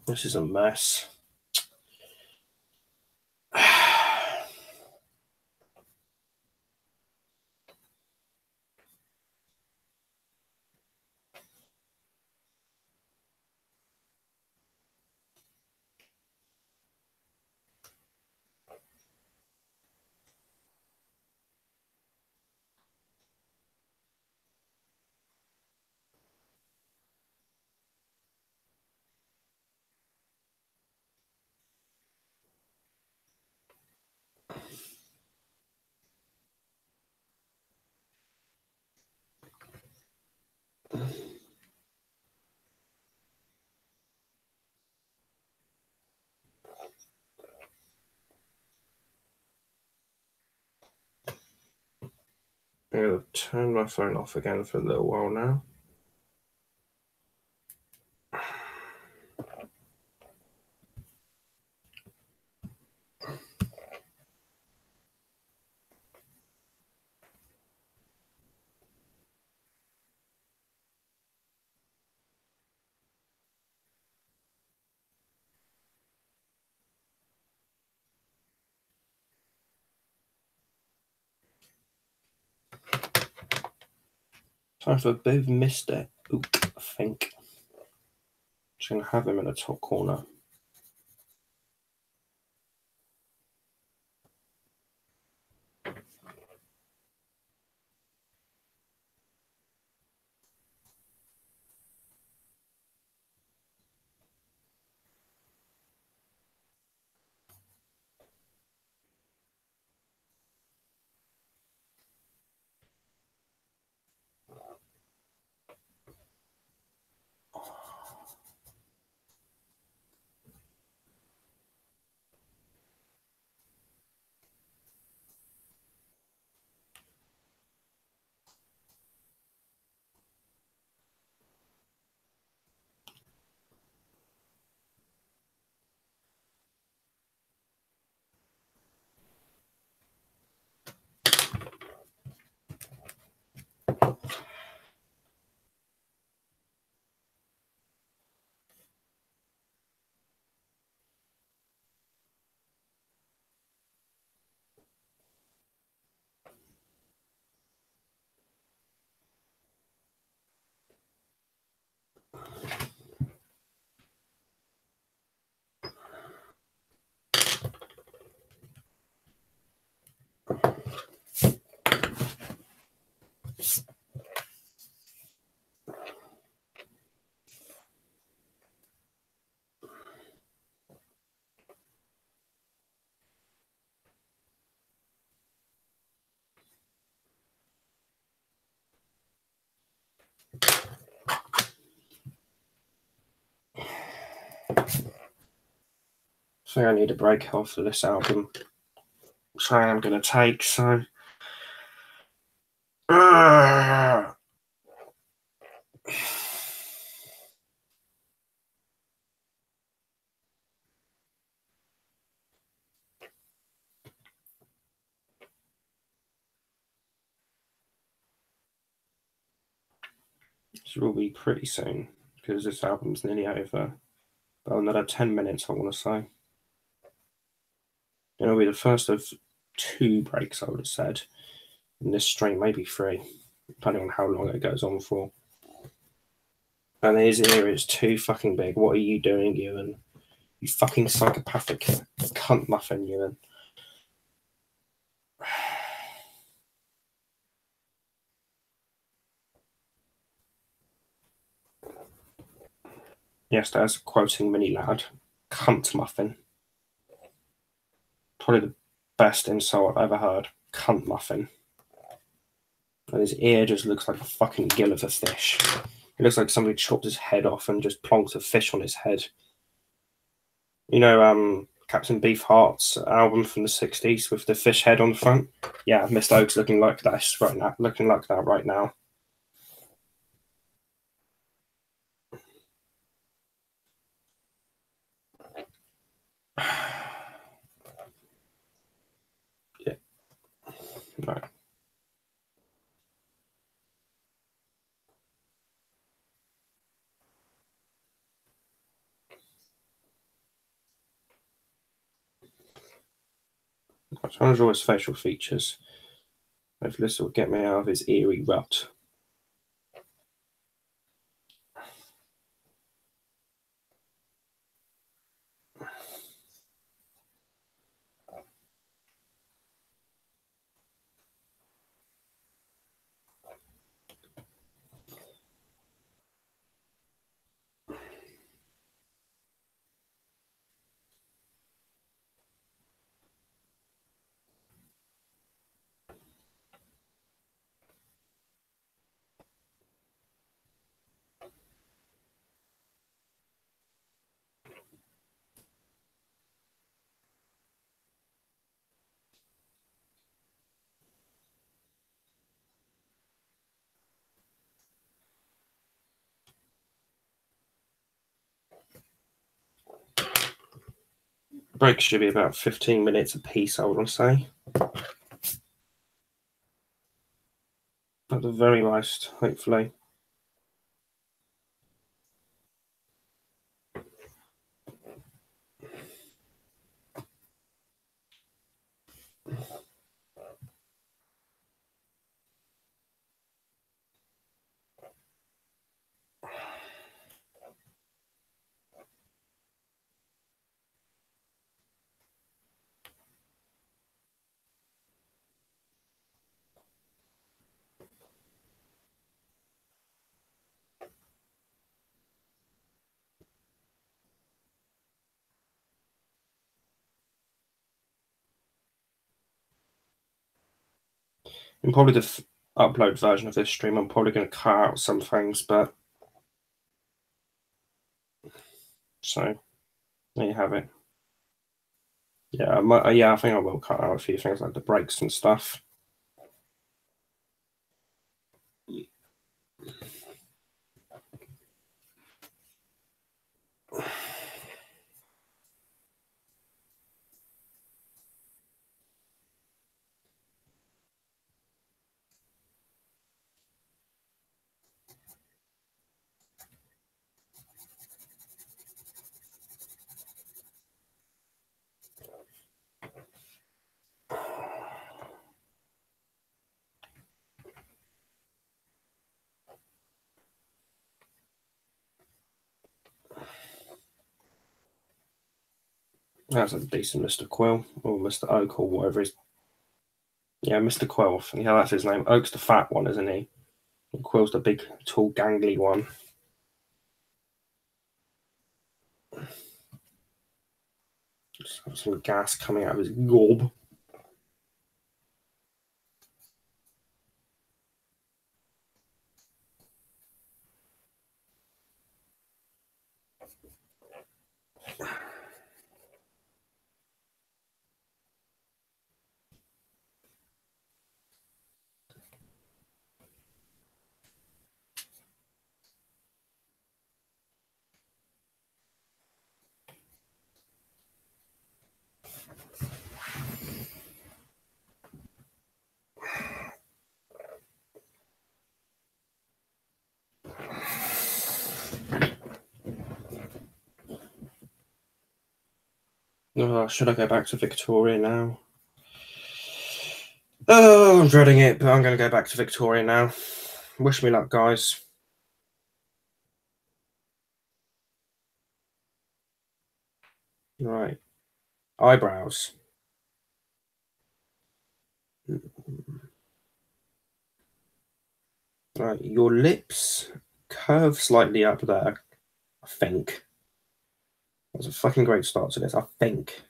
This is a mess. I'm going to turn my phone off again for a little while now. Time for a bit of Mr. Ook, I think. Just going to have him in the top corner. I think I need a break after this album, which I am going to take, so... This will be pretty soon, because this album's nearly over. But another 10 minutes, I want to say. It'll be the first of 2 breaks, I would have said. In this stream, maybe 3, depending on how long it goes on for. And his ear is too fucking big. What are you doing, Ewan? You fucking psychopathic cunt muffin, Ewan. Yes, that's quoting Mini Lad. Cunt muffin. Probably the best insult I've ever heard. Cunt muffin. And his ear just looks like a fucking gill of a fish. It looks like somebody chopped his head off and just plonked a fish on his head. You know, Captain Beefheart's album from the 60s with the fish head on the front. Yeah, Mr. Oak's looking like that right now. Looking like that right now. Yeah. Right. I'm trying to draw his facial features. Hopefully this will get me out of his eerie rut. Breaks should be about 15 minutes a piece, I would say. At the very most, hopefully. In probably the upload version of this stream, I'm probably going to cut out some things, but so there you have it. Yeah, I think I will cut out a few things like the breaks and stuff. That's a decent Mr. Quill, or Mr. Oak, or whatever his... Yeah, Mr. Quill. Yeah, that's his name. Oak's the fat one, isn't he? And Quill's the big, tall, gangly one. Just have some gas coming out of his gob. Should I go back to Victoria now? Oh, I'm dreading it, but I'm going to go back to Victoria now. Wish me luck, guys. Right. Eyebrows. Right, your lips curve slightly up there, I think. That's a fucking great start to this, I think.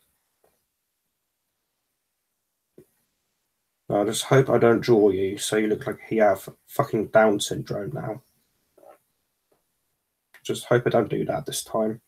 I just hope I don't draw you so you look like you have fucking Down syndrome now. Just hope I don't do that this time.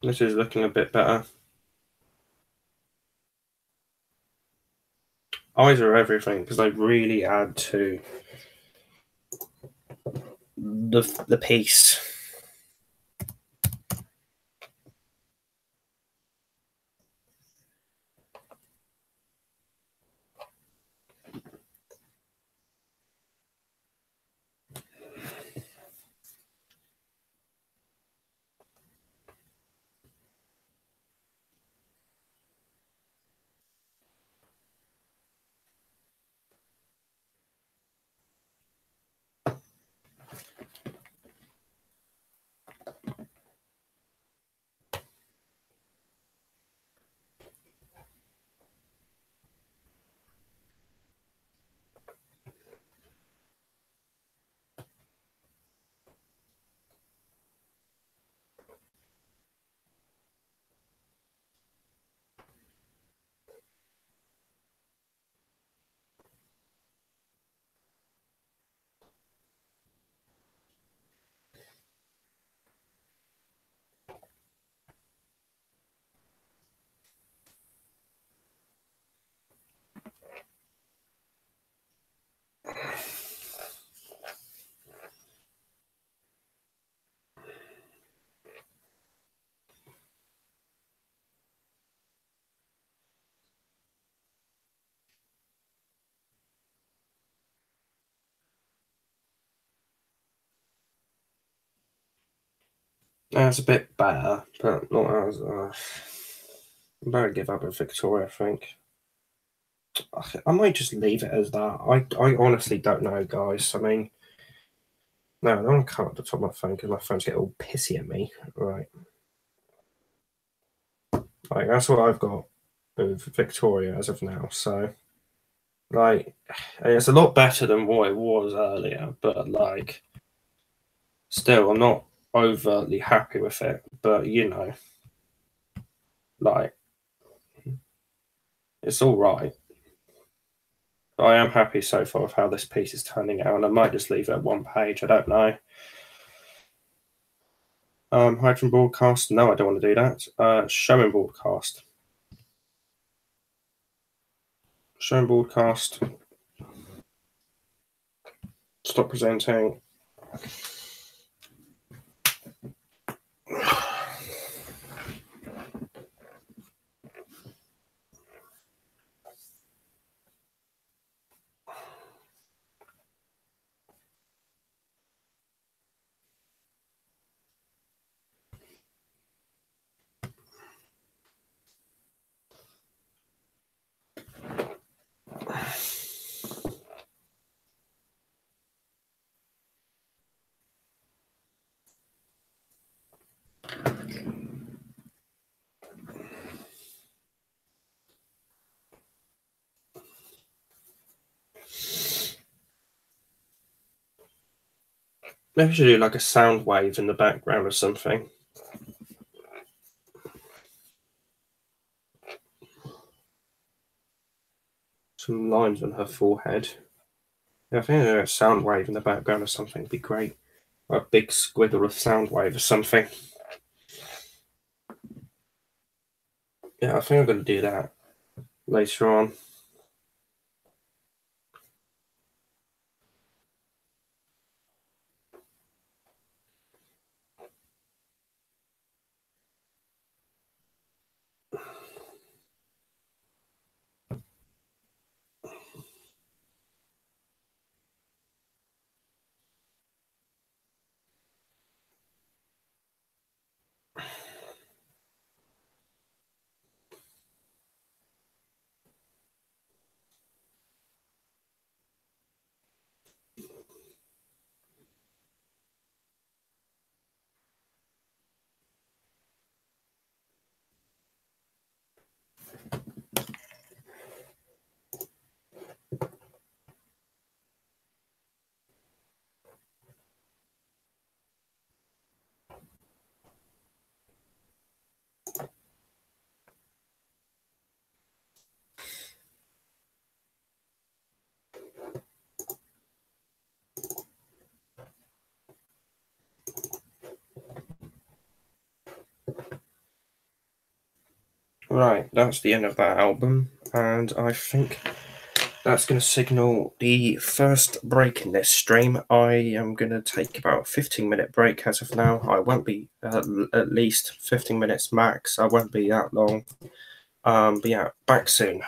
This is looking a bit better. Eyes are everything because they really add to the piece. That's a bit better, but not as. I'm going to give up with Victoria, I think. I might just leave it as that. I honestly don't know, guys. I mean, no, I don't want to come up the top of my phone because my phones get all pissy at me. Right. Like, that's what I've got with Victoria as of now. So, like, it's a lot better than what it was earlier, but, like, still, I'm not overtly happy with it. But, you know, like, it's all right. I am happy so far with how this piece is turning out, and I might just leave it at one page. I don't know. Hide from broadcast. No, I don't want to do that. Show in broadcast. Show in broadcast. Stop presenting. Maybe we should do like a sound wave in the background or something. Some lines on her forehead. Yeah, I think a sound wave in the background or something would be great. Or a big squiggle of sound wave or something. Yeah, I think I'm going to do that later on. Right, that's the end of that album, and I think that's going to signal the first break in this stream. I am going to take about a 15-minute break as of now. I won't be at least 15 minutes max. I won't be that long. But yeah, back soon.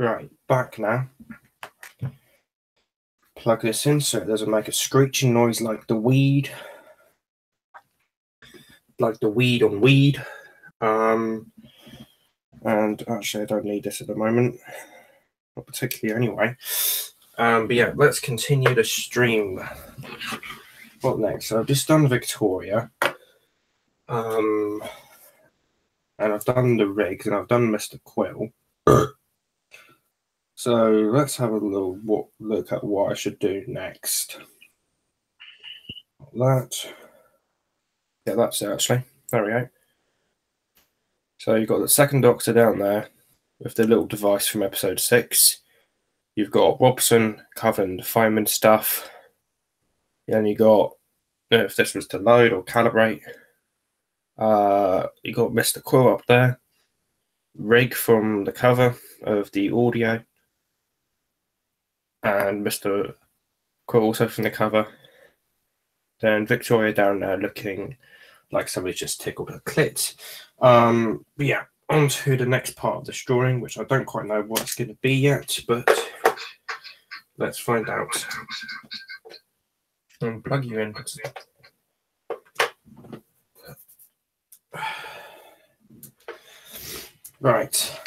Right, back now. Plug this in so it doesn't make a screeching noise like the weed. Like the weed on weed. And actually I don't need this at the moment. Not particularly anyway. But yeah, let's continue the stream. What next? So I've just done Victoria. And I've done the rigs and I've done Mr. Quill. So let's have a little look at what I should do next. That. Yeah, that's it actually. There we go. So you've got the second Doctor down there with the little device from episode 6. You've got Robson covering the Feynman stuff. Then you got, if this was to load or calibrate, you got Mr. Quill up there. Rig from the cover of the audio. And Mr. Quill also from the cover. Then Victoria down there looking like somebody's just tickled her clit. But yeah, on to the next part of this drawing, which I don't quite know what it's going to be yet, but let's find out. And plug you in. Right.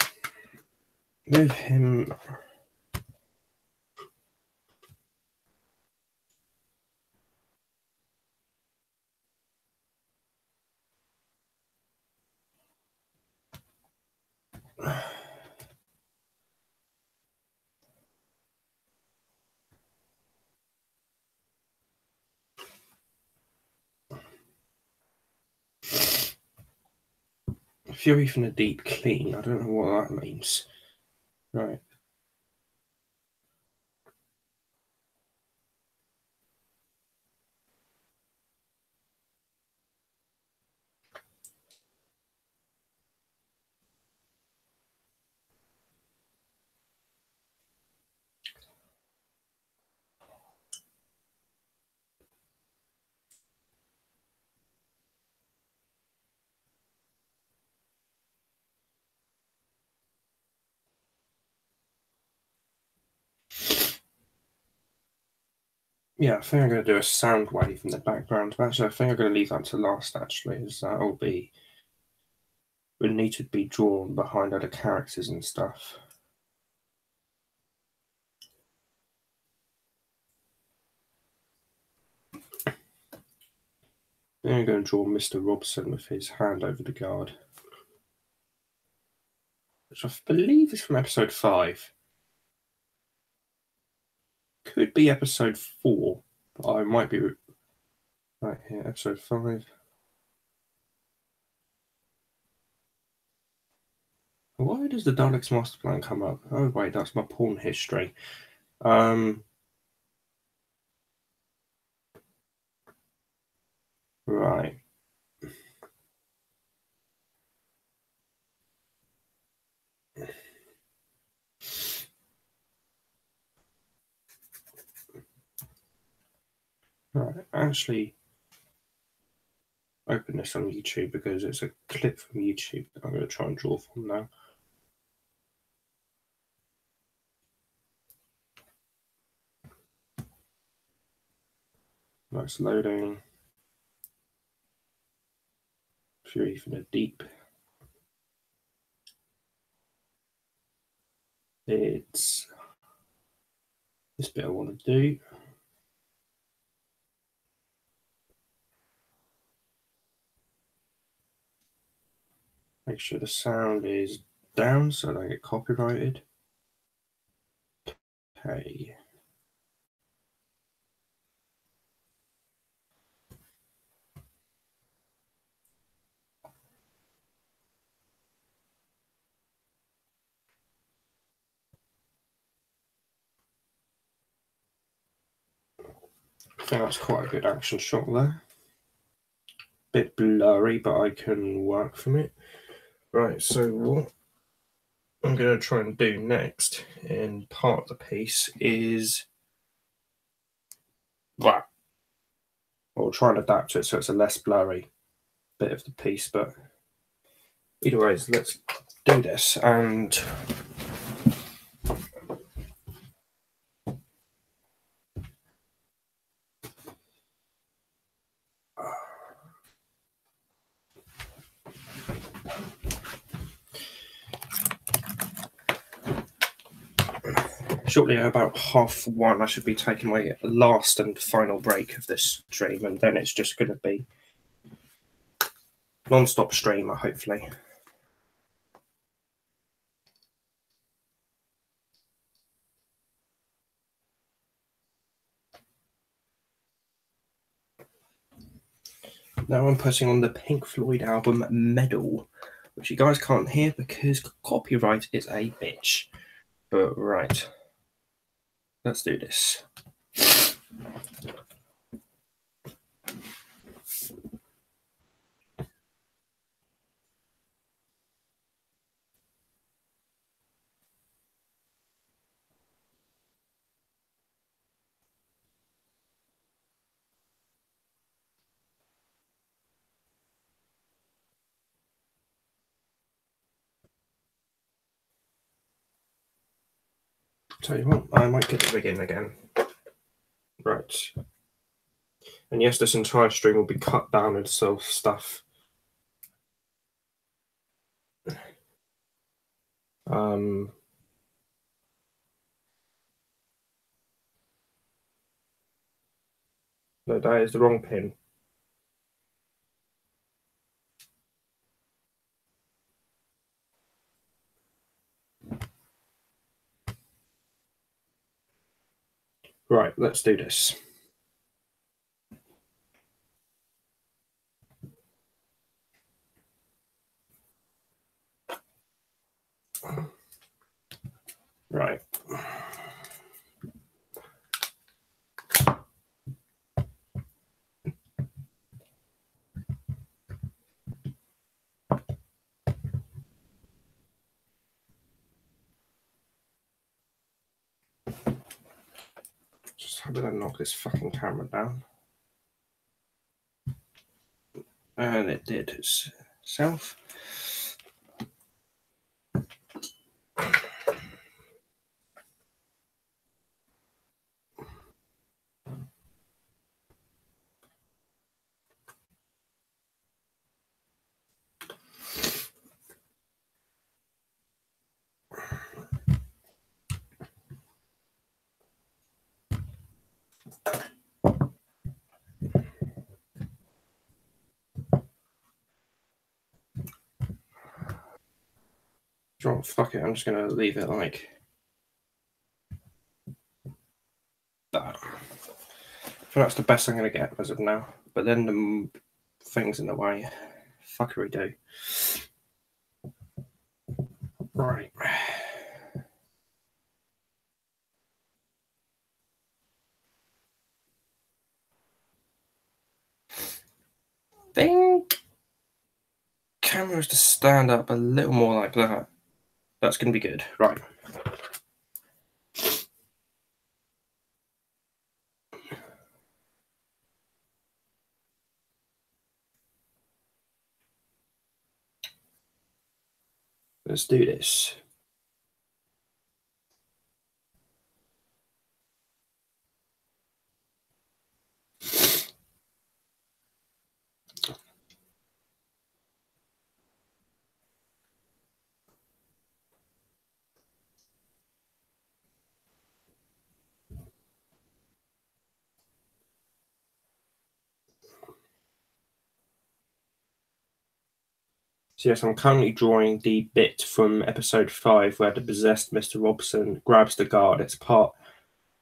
Move him. Fury from the Deep clean. I don't know what that means. Right. Yeah, I think I'm going to do a sound wave in the background. Actually, I think I'm going to leave that to last, actually, as that will be... would need to be drawn behind other characters and stuff. Then I'm going to draw Mr. Robson with his hand over the guard, which I believe is from episode 5. Could be episode 4, but I might be right here, episode 5. Why does the Daleks master plan come up? Oh wait, that's my porn history. Right. Right, actually open this on YouTube because it's a clip from YouTube that I'm going to try and draw from now. Nice loading. Fury from the Deep. It's this bit I want to do. Make sure the sound is down so I don't get copyrighted. Okay. I think that's quite a good action shot there. Bit blurry, but I can work from it. Right, so what I'm going to try and do next in part of the piece is that. I'll try and adapt it so it's a less blurry bit of the piece, but either way, let's do this. And shortly at about 1:30, I should be taking my last and final break of this stream, and then it's just going to be non-stop streamer, hopefully. Now I'm putting on the Pink Floyd album Medal, which you guys can't hear because copyright is a bitch. But right, let's do this. Tell you what, I might get the rig in again. Right. And yes, this entire stream will be cut down into self stuff. No, that is the wrong pin. Right, let's do this. Right. Just how did I knock this fucking camera down? And it did itself. Oh, fuck it, I'm just going to leave it like that. So that's the best I'm going to get as of now. But then the thing's in the way. Fuckery do. Right. Think cameras to stand up a little more like that. That's going to be good. Right. Let's do this. So yes, I'm currently drawing the bit from episode 5 where the possessed Mr. Robson grabs the guard. It's part.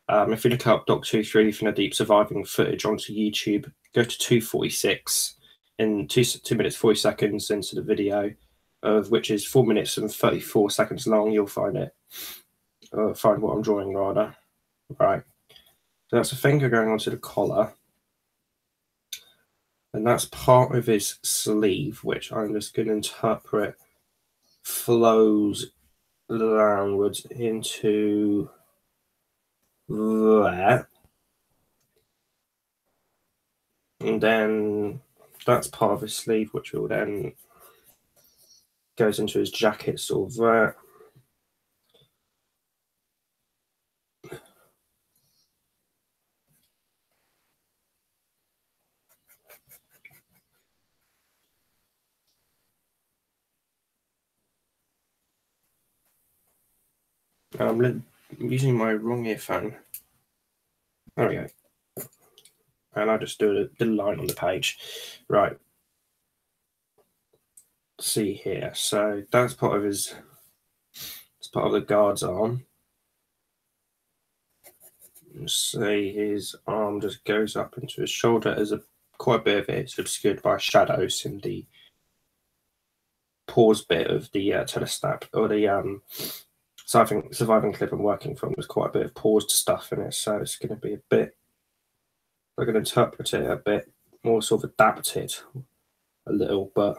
If you look up Doctor Who 3 from the Deep surviving footage onto YouTube, go to 2:46 in 2 minutes 40 seconds into the video, of which is 4 minutes and 34 seconds long. You'll find it. Find what I'm drawing rather. Right. So that's a finger going onto the collar. And that's part of his sleeve, which I'm just going to interpret flows downwards into there. And then that's part of his sleeve, which will then goes into his jacket, sort of there. I'm I'm using my wrong earphone. There we go. And I just do the line on the page. Right. See here. So that's part of his. It's part of the guard's arm. See his arm just goes up into his shoulder. There's quite a bit of it is obscured by shadows in the pause bit of the telesnap, or the surviving clip I'm working from. There's quite a bit of paused stuff in it, so it's going to be a bit. I can interpret it a bit more, sort of adapt it a little, but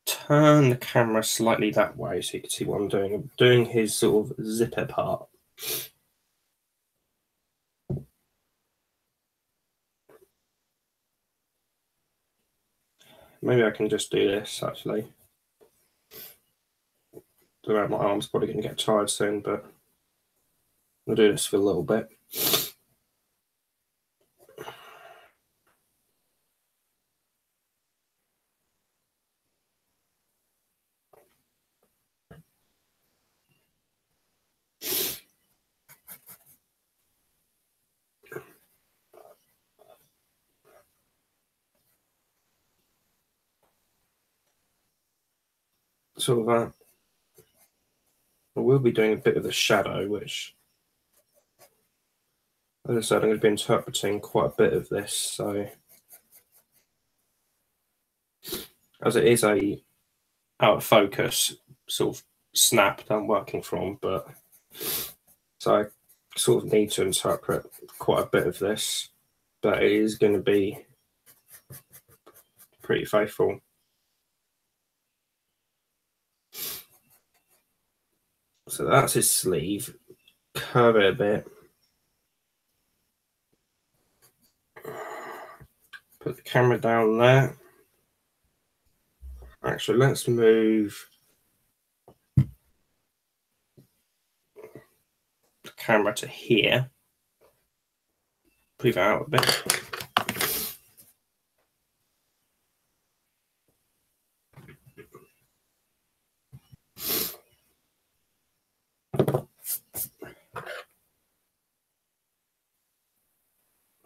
turn the camera slightly that way so you can see what I'm doing. I'm doing his sort of zipper part. Maybe I can just do this actually. My arm's probably going to get tired soon, but I'll do this for a little bit. Sort of that. I will be doing a bit of the shadow, which, as I said, I'm going to be interpreting quite a bit of this. So, as it is a out of focus sort of snap that I'm working from, but so I sort of need to interpret quite a bit of this, but it is going to be pretty faithful. So that's his sleeve. Curve it a bit. Put the camera down there. Actually, let's move the camera to here. Move it out a bit.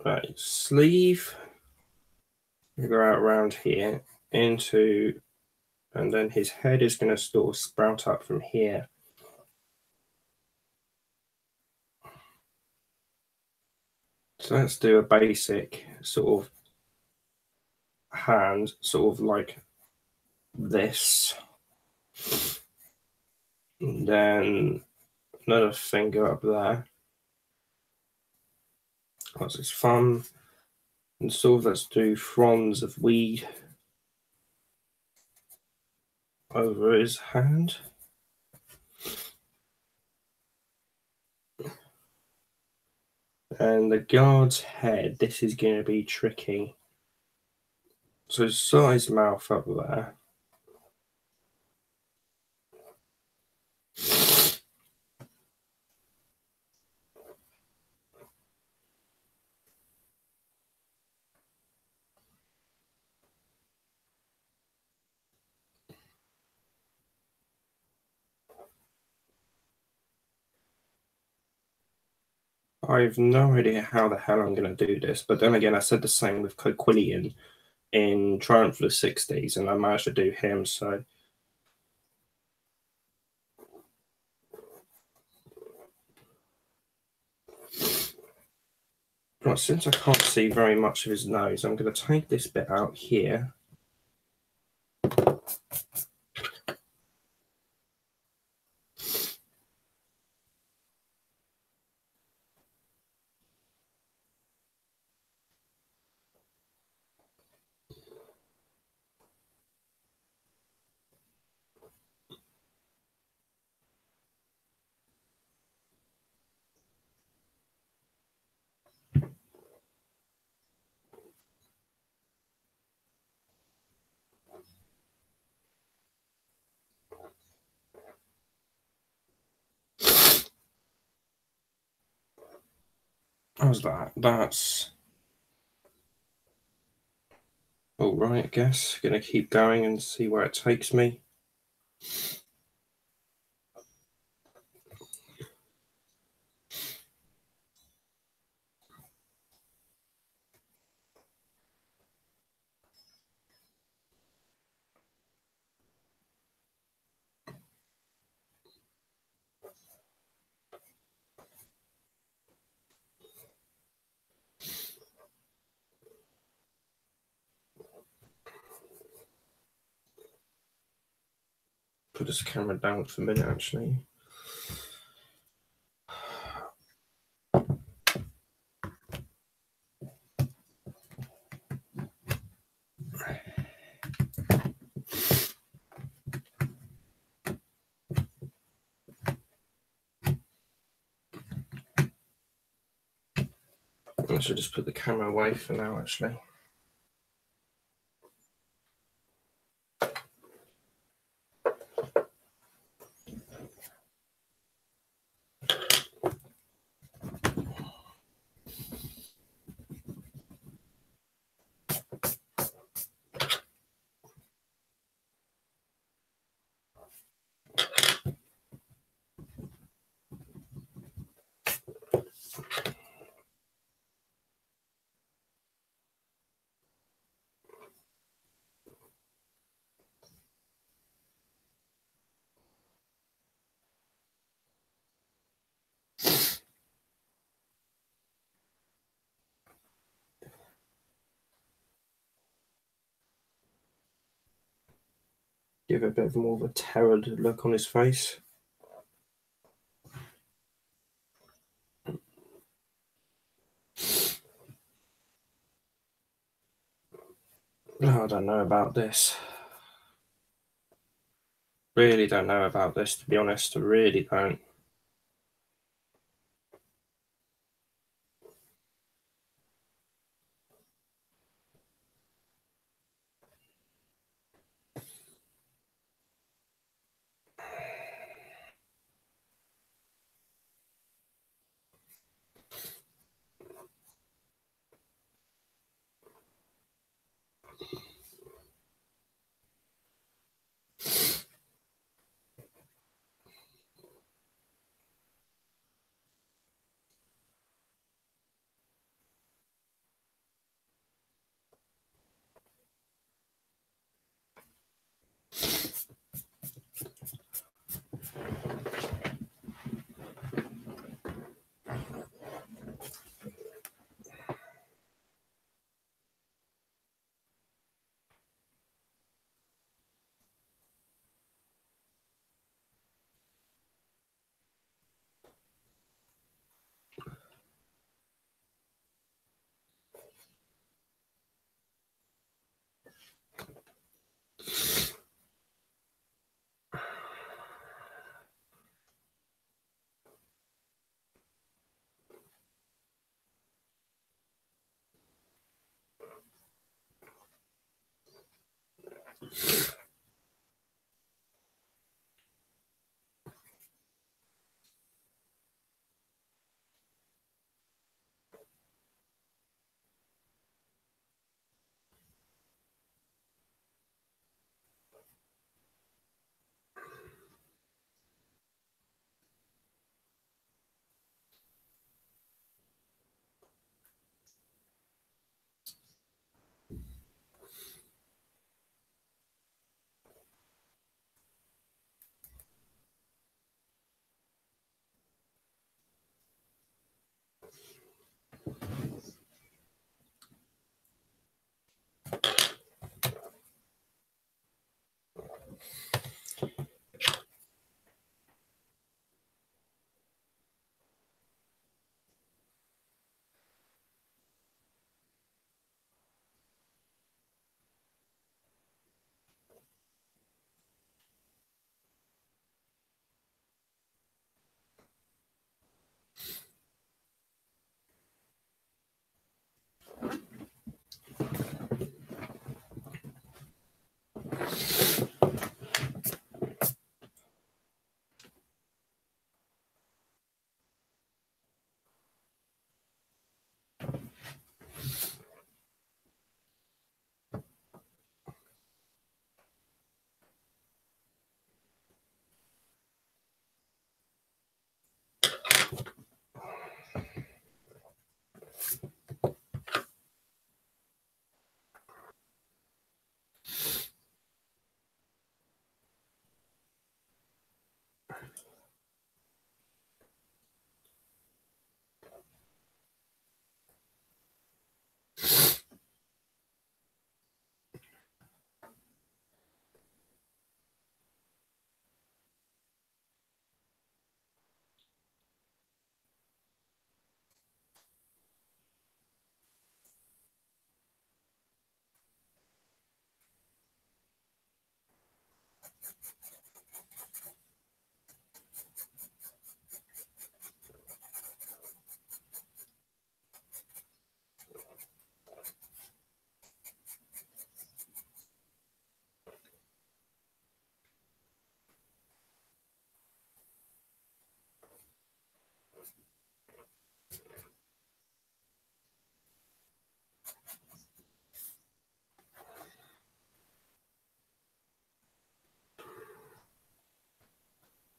Right, sleeve. Go out around here into, and then his head is going to sort of sprout up from here. So let's do a basic sort of hand, sort of like this. And then another finger up there. That's his thumb. And sort of let's do fronds of weed over his hand. And the guard's head, this is going to be tricky. So size mouth up there. I have no idea how the hell I'm going to do this, but then again, I said the same with Coquillian in Triumph of the 60s, and I managed to do him, so. Right, since I can't see very much of his nose, I'm going to take this bit out here. How's that? That's All right, I guess. Gonna keep going and see where it takes me. Put this camera down for a minute, actually. I should just put the camera away for now, actually. Give a bit of more of a terrored look on his face. Oh, I don't know about this. Really don't know about this, to be honest. I really don't.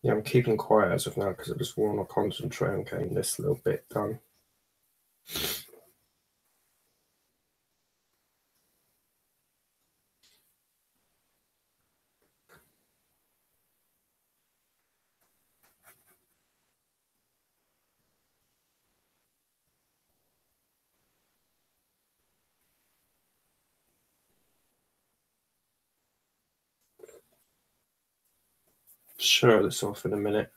Yeah, I'm keeping quiet as of now because I just want to concentrate on getting this little bit done. Show this off in a minute.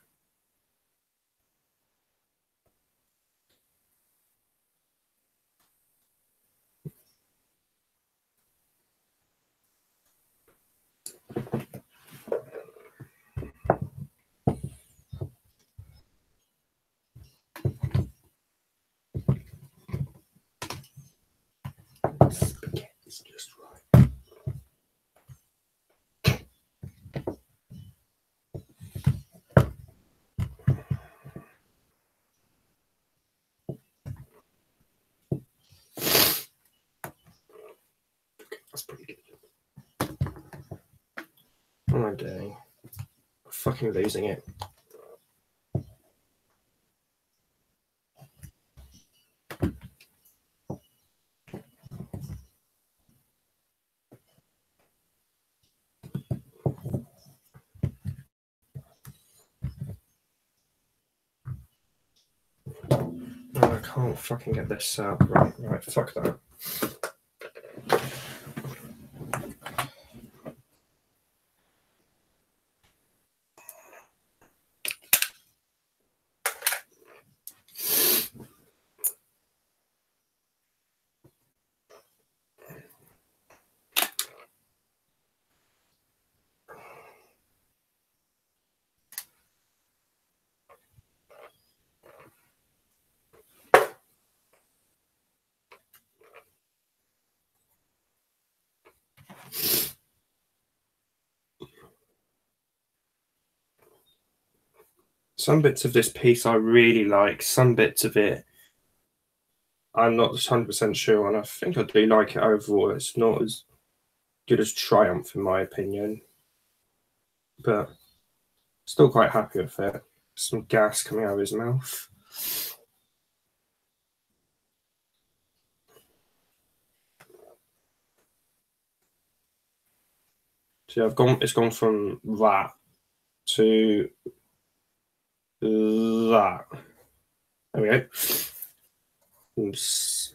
Spaghetti's just right. That's pretty good. What am I doing? I'm fucking losing it. No, I can't fucking get this out. Right, fuck that. Some bits of this piece I really like, some bits of it I'm not 100% sure, and I think I do like it overall. It's not as good as Triumph, in my opinion, but still quite happy with it. Some gas coming out of his mouth. So yeah, it's gone from that to that. There we go. Oops.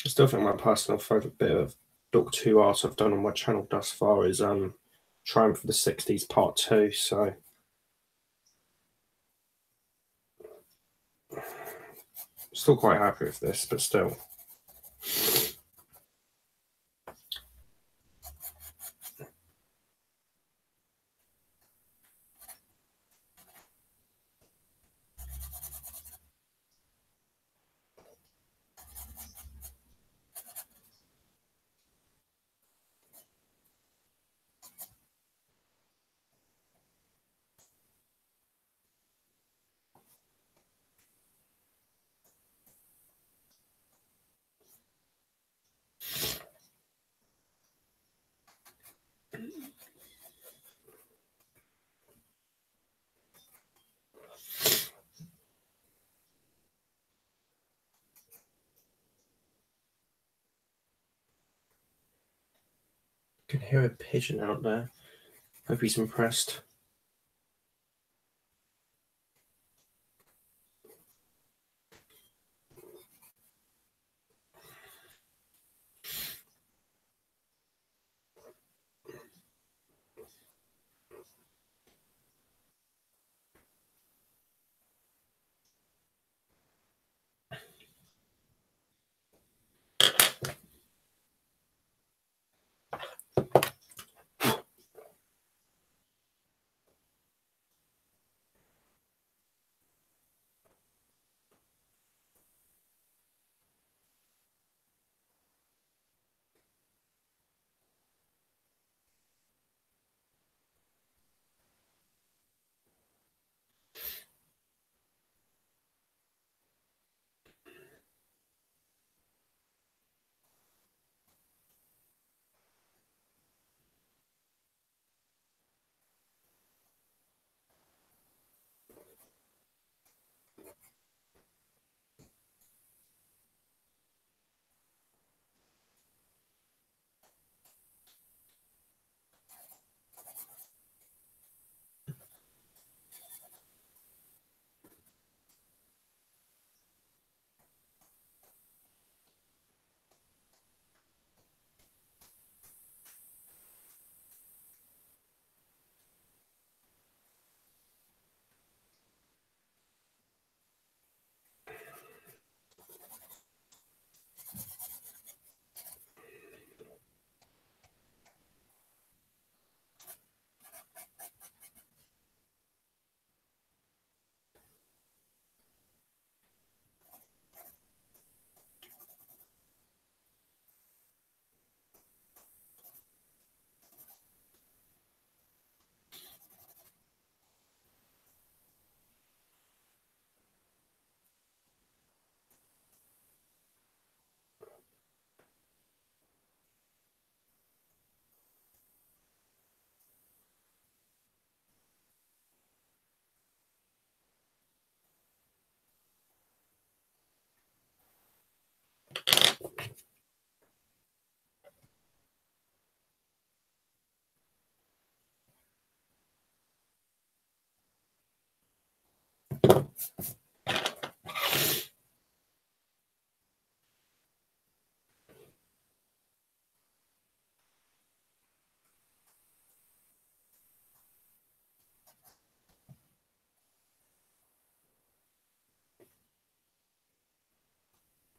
I still think my personal favourite bit of Doctor Who art I've done on my channel thus far is Triumph of the 60s Part 2, so still quite happy with this, but still. can hear a pigeon out there. Hope he's impressed.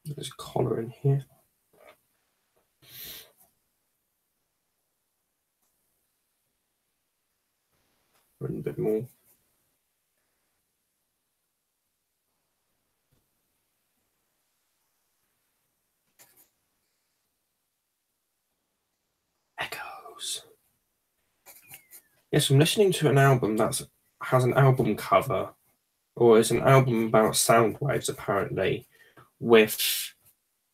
There's a collar in here. And a bit more. Echoes. Yes, I'm listening to an album that has an album cover, or is an album about sound waves apparently, with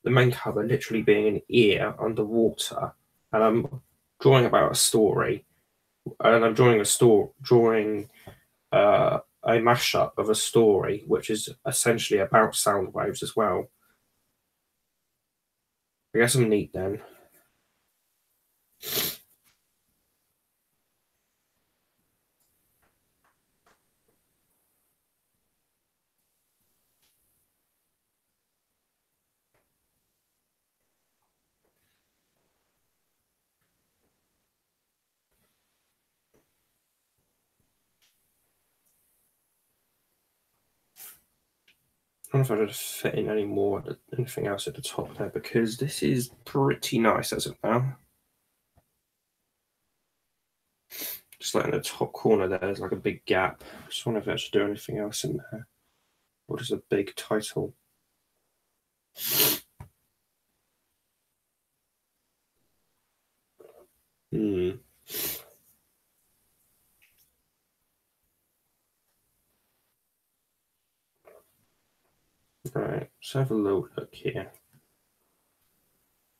the main cover literally being an ear underwater, and I'm drawing about a story, and I'm drawing a mashup of a story which is essentially about sound waves as well. I guess I'm neat then. I don't know if I should fit in anything else at the top there, because this is pretty nice as of now. Just like in the top corner there's like a big gap. I just wonder if I should do anything else in there. Or just a big title. Right, let's have a little look here.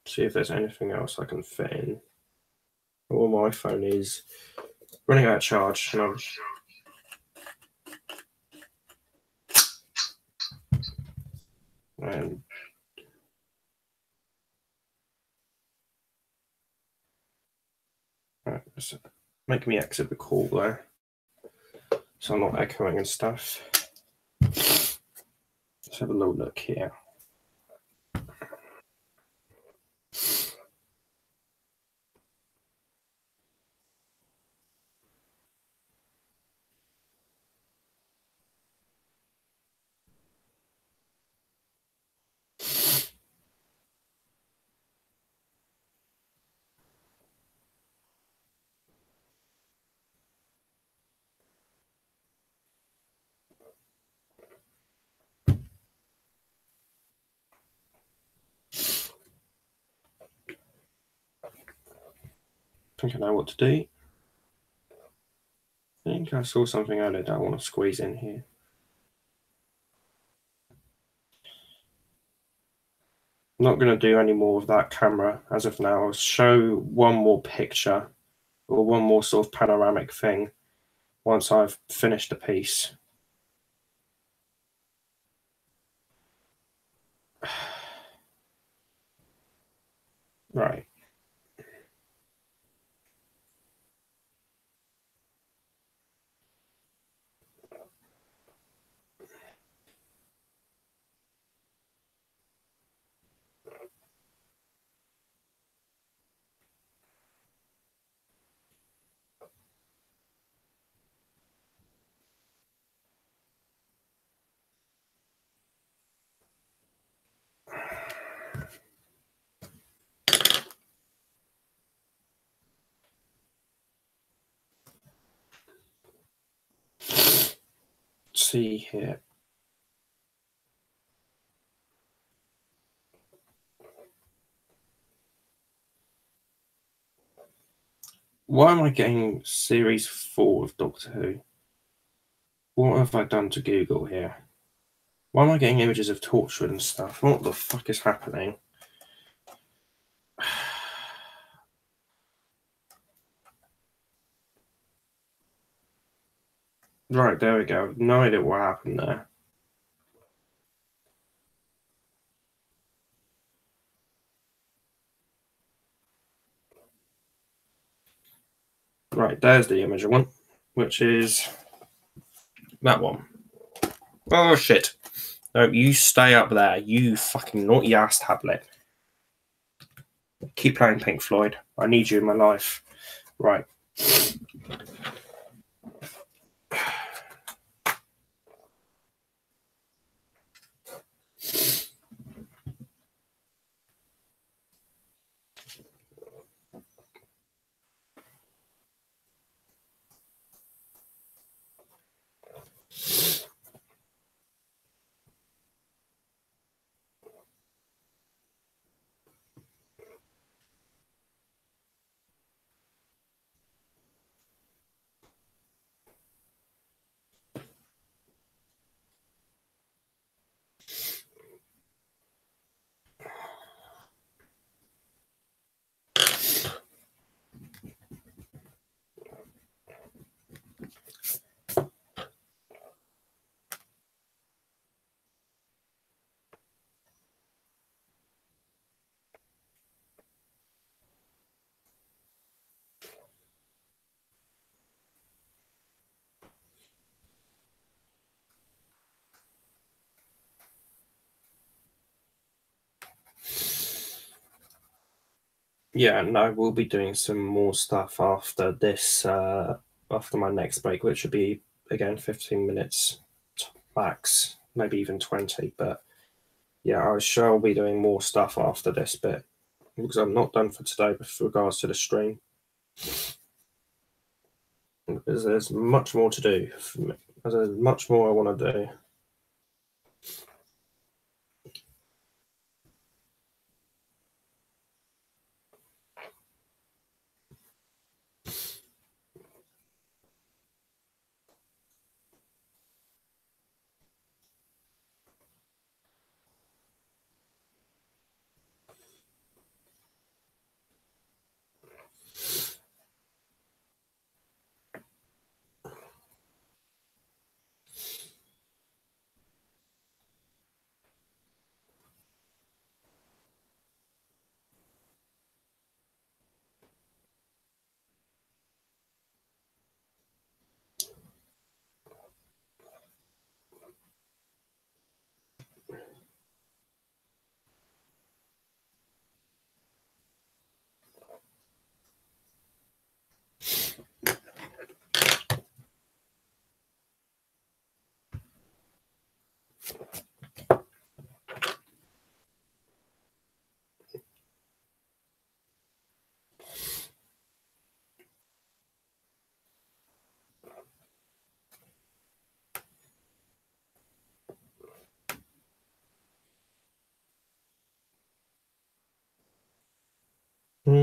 See if there's anything else I can fit in. Well, my phone is running out of charge, and Make me exit the call though, so I'm not echoing and stuff. Let's have a little look here. I think I know what to do. I think I saw something earlier that I want to squeeze in here. I'm not going to do any more of that camera as of now. I'll show one more picture or one more sort of panoramic thing once I've finished the piece. Right. Let's see here. Why am I getting series 4 of Doctor Who? What have I done to Google here? Why am I getting images of Torchwood and stuff? What the fuck is happening? Right, there we go. No idea what happened there. Right, there's the image I want, which is that one. Oh, shit. No, you stay up there, you fucking naughty ass tablet. Keep playing Pink Floyd. I need you in my life. Right. Yeah, and I will be doing some more stuff after this, after my next break, which should be, again, 15 minutes max, maybe even 20. But yeah, I shall be doing more stuff after this bit because I'm not done for today with regards to the stream. Because there's much more to do. There's much more I want to do. I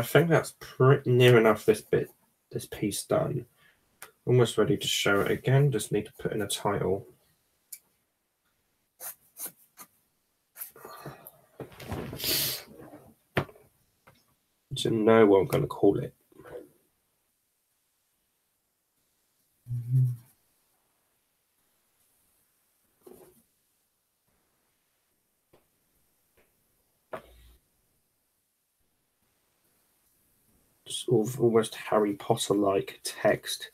think that's pretty near enough this piece done. Almost ready to show it again, just need to put in a title. To know what I'm going to call it. Sort of almost Harry Potter-like text.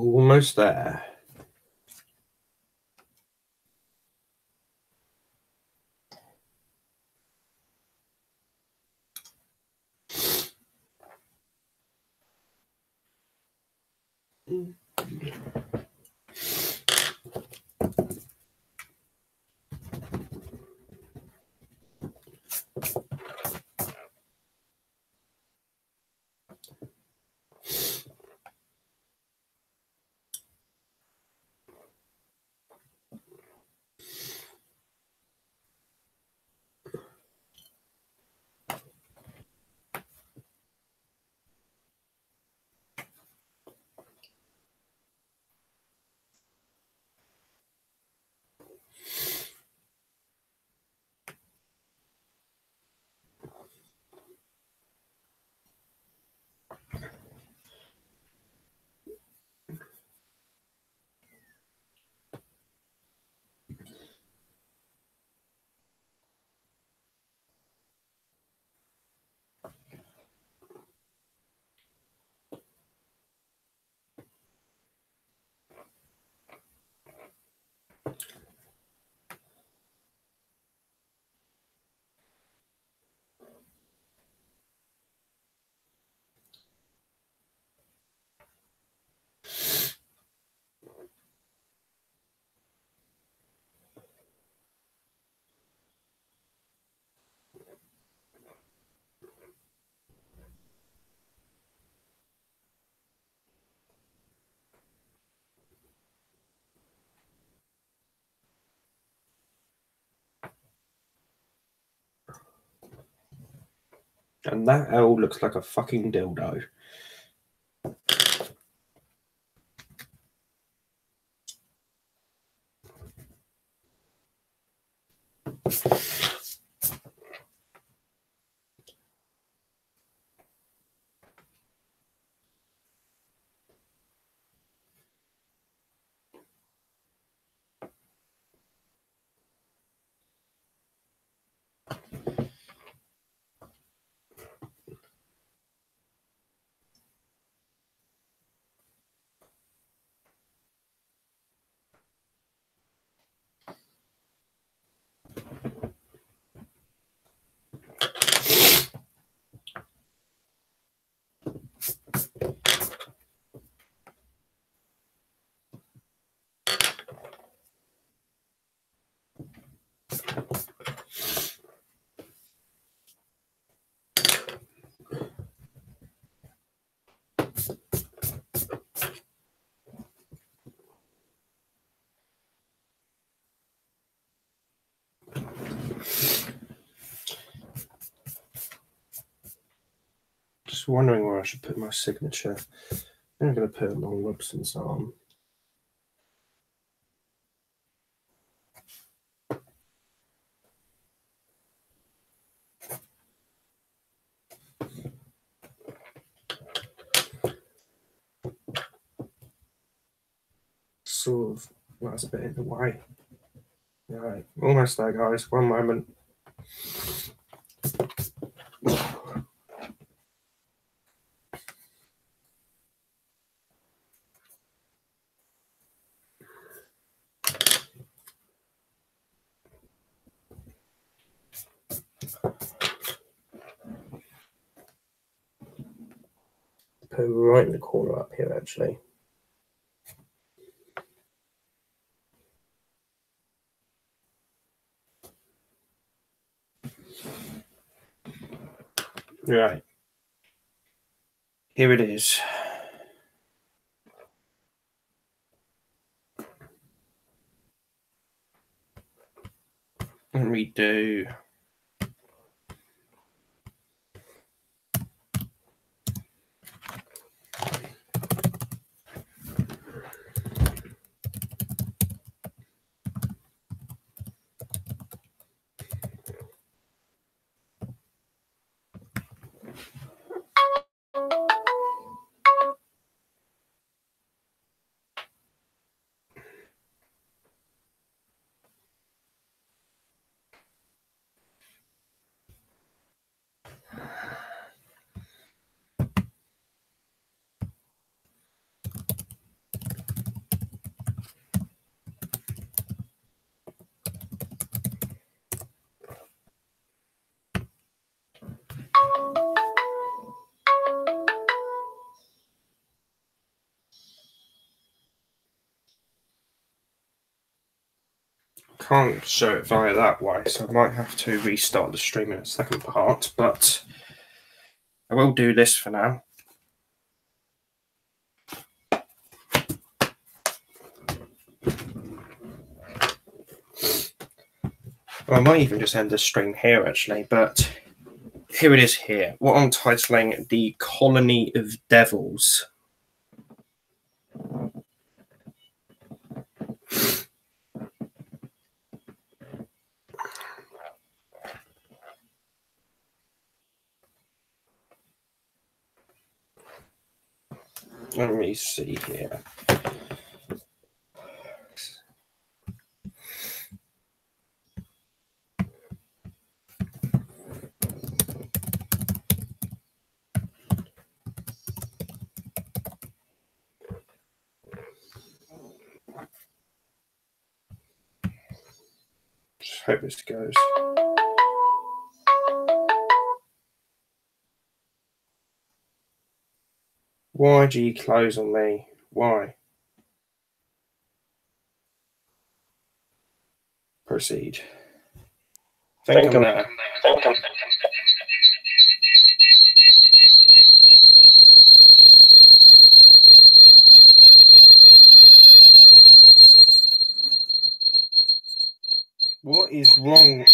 Almost there. And that L looks like a fucking dildo. Just wondering where I should put my signature. I'm going to put it on Robson's arm. Sort of, that's a bit in the way. Right, almost there, guys. One moment. Put it right in the corner up here, actually. Right. Here it is. Let me do. can't show it via that way, so I might have to restart the stream in a second part, but I will do this for now. Well, I might even just end the stream here, actually, but here it is here. What I'm titling The Colony of Devils. Let me see here. Just hope this goes. Why do you close on me? Why? Proceed. Think I'm there. What is wrong?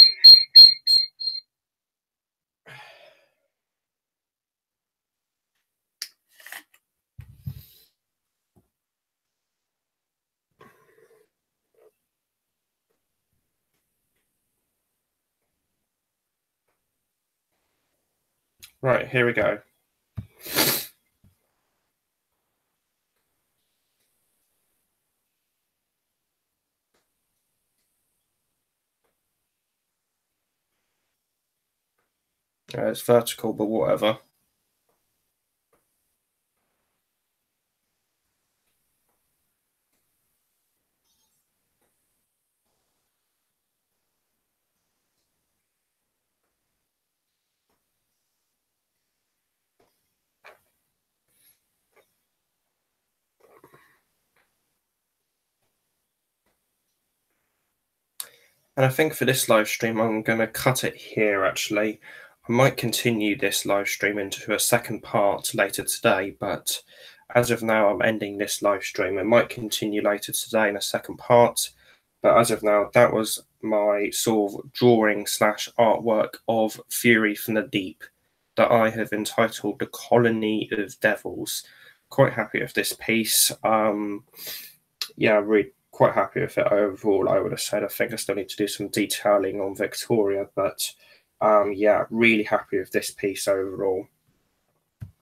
Right, here we go. It's vertical, but whatever. And I think for this live stream, I'm going to cut it here, actually. I might continue this live stream into a second part later today, but as of now, I'm ending this live stream. It might continue later today in a second part, but as of now, that was my sort of drawing / artwork of Fury from the Deep that I have entitled The Colony of Devils. Quite happy with this piece. Yeah, really quite happy with it overall. I would have said I think I still need to do some detailing on Victoria, but yeah, really happy with this piece overall.